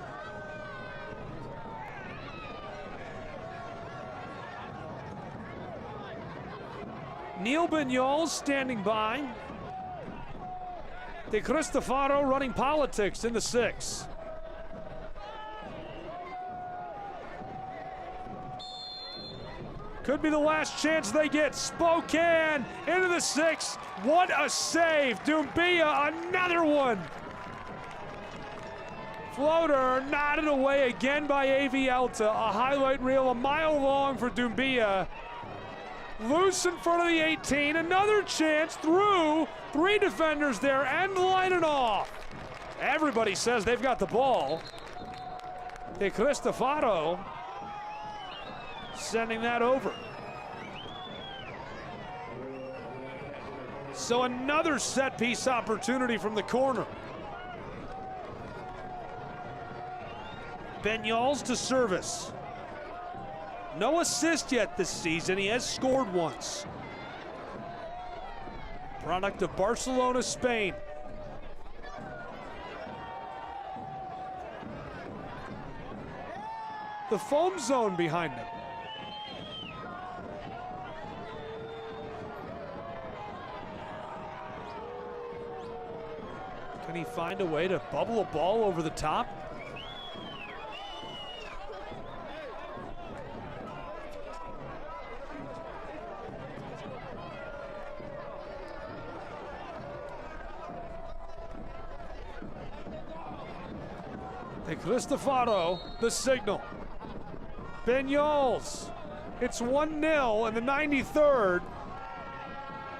Neil Bignol's standing by. De Cristofaro running politics in the 6. Could be the last chance they get. Spokane into the 6. What a save. Doumbia, another one. Floater knotted away again by AV Alta. A highlight reel a mile long for Doumbia. Loose in front of the 18. Another chance through. 3 defenders there and lining off. Everybody says they've got the ball. De Cristofaro sending that over. So another set piece opportunity from the corner. Bignol's to service. No assist yet this season. He has scored once. Product of Barcelona, Spain. The foam zone behind him. Can he find a way to bubble a ball over the top? De Cristofaro, the signal. Bignoles. It's 1-0 in the 93rd.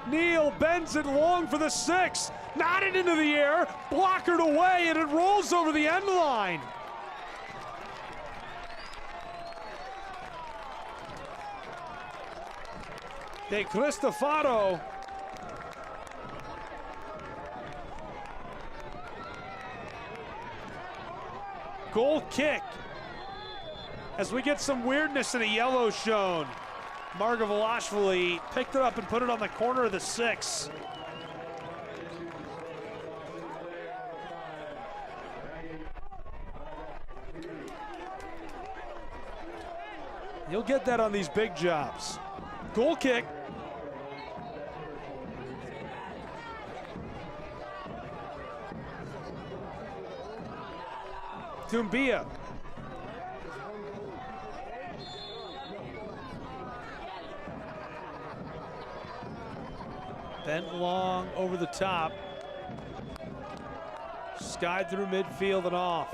Neal bends it long for the 6. Nodded into the air, blockered away, and it rolls over the end line. De Cristofaro. Goal kick. As we get some weirdness in a yellow shown. Margavelashvili picked it up and put it on the corner of the 6. You'll get that on these big jobs. Goal kick. Doumbia. Bent long over the top. Skied through midfield and off.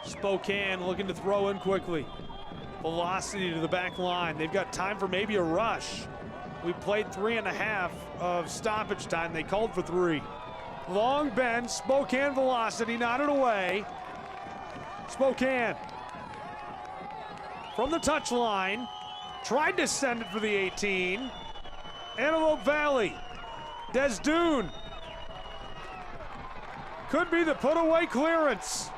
Spokane looking to throw in quickly. Velocity to the back line. They've got time for maybe a rush. We played 3.5 of stoppage time. They called for 3. Long bend, Spokane velocity, knotted away. Spokane from the touchline, tried to send it for the 18. Antelope Valley, Desdune. Could be the put away clearance.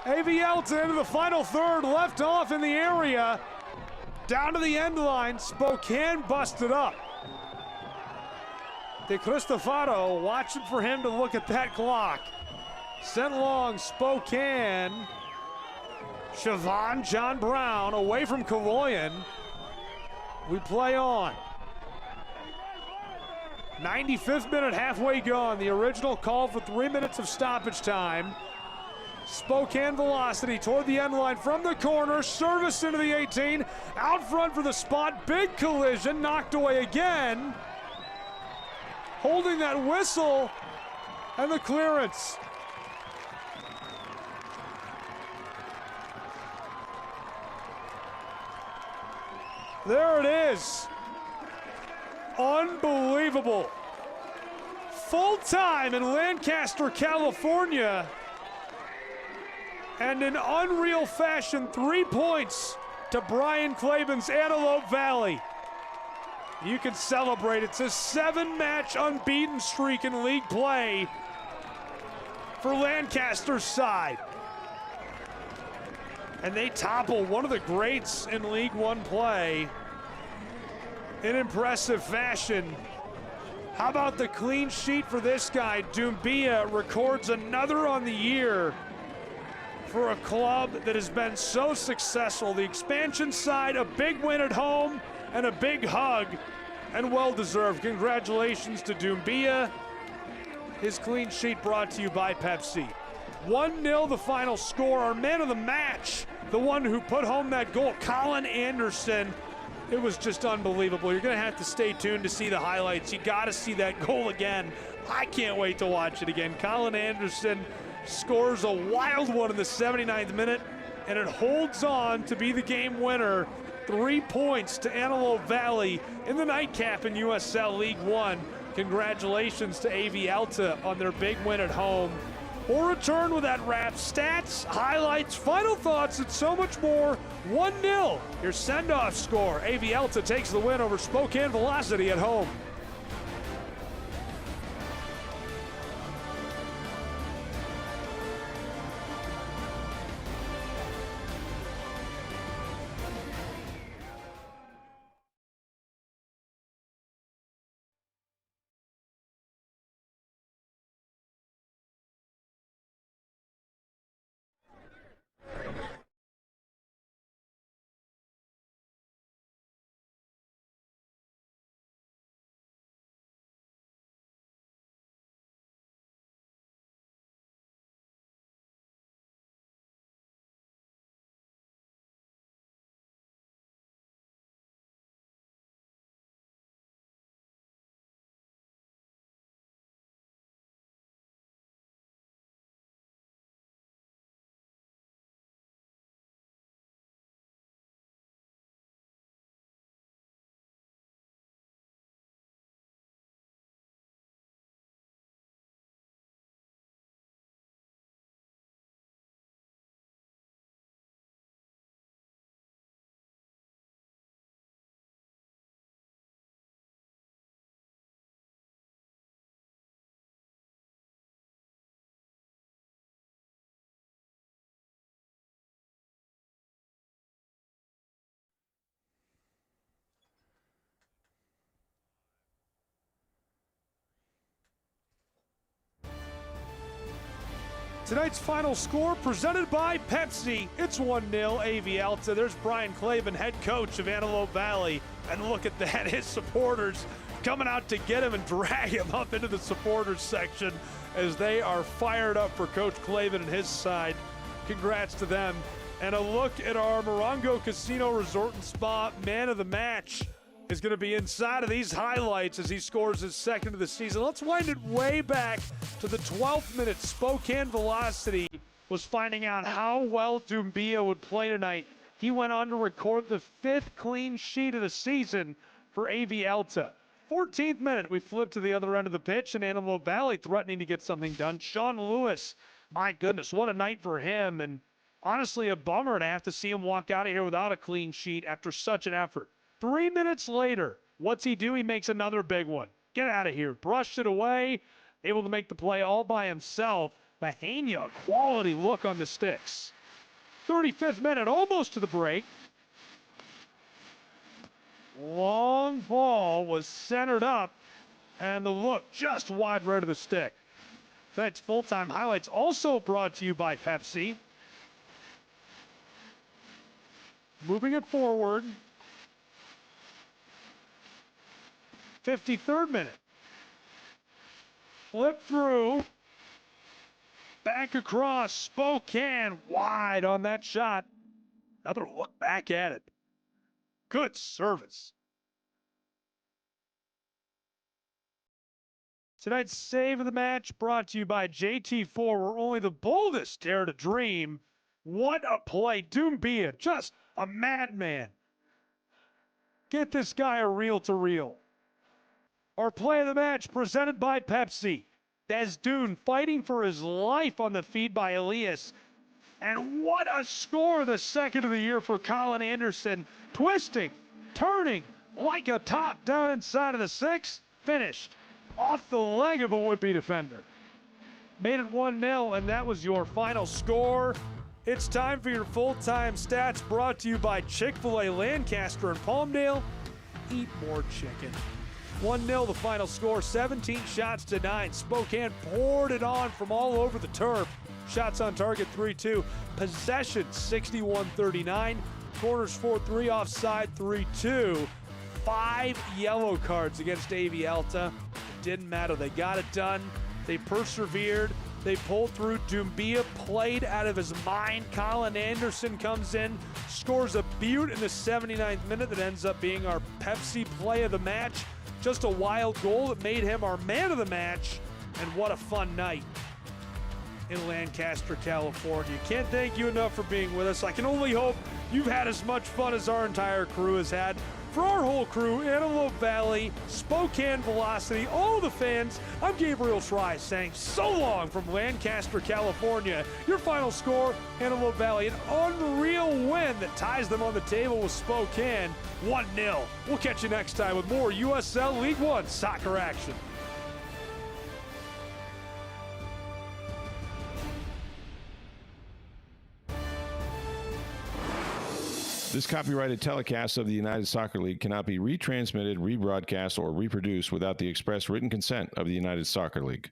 AV Alta into the final third, left off in the area. Down to the end line, Spokane busted up. De Cristofaro watching for him to look at that clock. Sent long, Spokane. Siobhan John Brown away from Kaloyan. We play on. 95th minute, halfway gone. The original call for 3 minutes of stoppage time. Spokane velocity toward the end line from the corner. Service into the 18. Out front for the spot. Big collision. Knocked away again. Holding that whistle and the clearance. There it is. Unbelievable. Full time in Lancaster, California. And in unreal fashion, 3 points to Brian Claiborne's Antelope Valley. You can celebrate. It's a 7-match unbeaten streak in league play for Lancaster's side. And they topple one of the greats in League One play in impressive fashion. How about the clean sheet for this guy? Doumbia records another on the year for a club that has been so successful. The expansion side, a big win at home and a big hug, and well-deserved. Congratulations to Doumbia. His clean sheet brought to you by Pepsi. 1-0 the final score. Our man of the match, the one who put home that goal, Colin Anderson. It was just unbelievable. You're gonna have to stay tuned to see the highlights. You gotta see that goal again. I can't wait to watch it again. Colin Anderson scores a wild one in the 79th minute, and it holds on to be the game winner. 3 points to Antelope Valley in the nightcap in USL League One. Congratulations to AV Alta on their big win at home. We'll return with that wrap. Stats, highlights, final thoughts, and so much more. 1-0, your send-off score. AV Alta takes the win over Spokane Velocity at home. Tonight's final score presented by Pepsi. It's 1-0 AV Alta. There's Brian Clavin, head coach of Antelope Valley. And look at that, his supporters coming out to get him and drag him up into the supporters section as they are fired up for Coach Clavin and his side. Congrats to them. And a look at our Morongo Casino Resort and Spa man of the match is going to be inside of these highlights as he scores his second of the season. Let's wind it way back to the 12th minute. Spokane Velocity was finding out how well Dumbia would play tonight. He went on to record the 5th clean sheet of the season for AV Alta. 14th minute, we flip to the other end of the pitch, and Antelope Valley threatening to get something done. Sean Lewis, my goodness, what a night for him, and honestly a bummer to have to see him walk out of here without a clean sheet after such an effort. 3 minutes later, what's he do? He makes another big one. Get out of here. Brushed it away. Able to make the play all by himself. Mahania, quality look on the sticks. 35th minute, almost to the break. Long ball was centered up, and the look just wide right of the stick. That's full-time highlights, also brought to you by Pepsi. Moving it forward. 53rd minute. Flip through. Back across. Spokane wide on that shot. Another look back at it. Good service. Tonight's save of the match brought to you by JT4, where only the boldest dare to dream. What a play. Dumbia, just a madman. Get this guy a reel-to-reel. Our play of the match presented by Pepsi. Des Dune fighting for his life on the feed by Elias. And what a score, the second of the year for Colin Anderson. Twisting, turning like a top down inside of the 6. Finished off the leg of a would-be defender. Made it 1-0, and that was your final score. It's time for your full-time stats brought to you by Chick-fil-A Lancaster and Palmdale. Eat more chicken. 1-0 the final score, 17 shots to 9. Spokane poured it on from all over the turf. Shots on target 3-2. Possession 61-39. Corners 4-3, offside 3-2. 5 yellow cards against AV Alta. It didn't matter. They got it done. They persevered. They pulled through. Dumbia played out of his mind. Colin Anderson comes in, scores a beaut in the 79th minute that ends up being our Pepsi play of the match. Just a wild goal that made him our man of the match. And what a fun night in Lancaster, California. Can't thank you enough for being with us. I can only hope you've had as much fun as our entire crew has had. For our whole crew, Antelope Valley, Spokane Velocity, all the fans, I'm Gabriel Schreier saying so long from Lancaster, California. Your final score, Antelope Valley, an unreal win that ties them on the table with Spokane, 1-0. We'll catch you next time with more USL League One soccer action. This copyrighted telecast of the United Soccer League cannot be retransmitted, rebroadcast, or reproduced without the express written consent of the United Soccer League.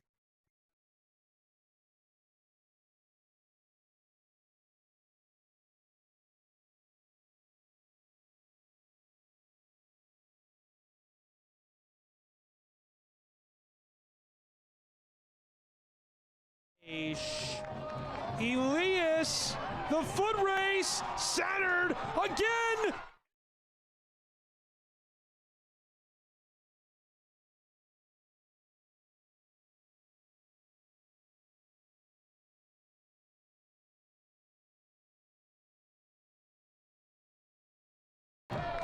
Elias, the foot race, centered again.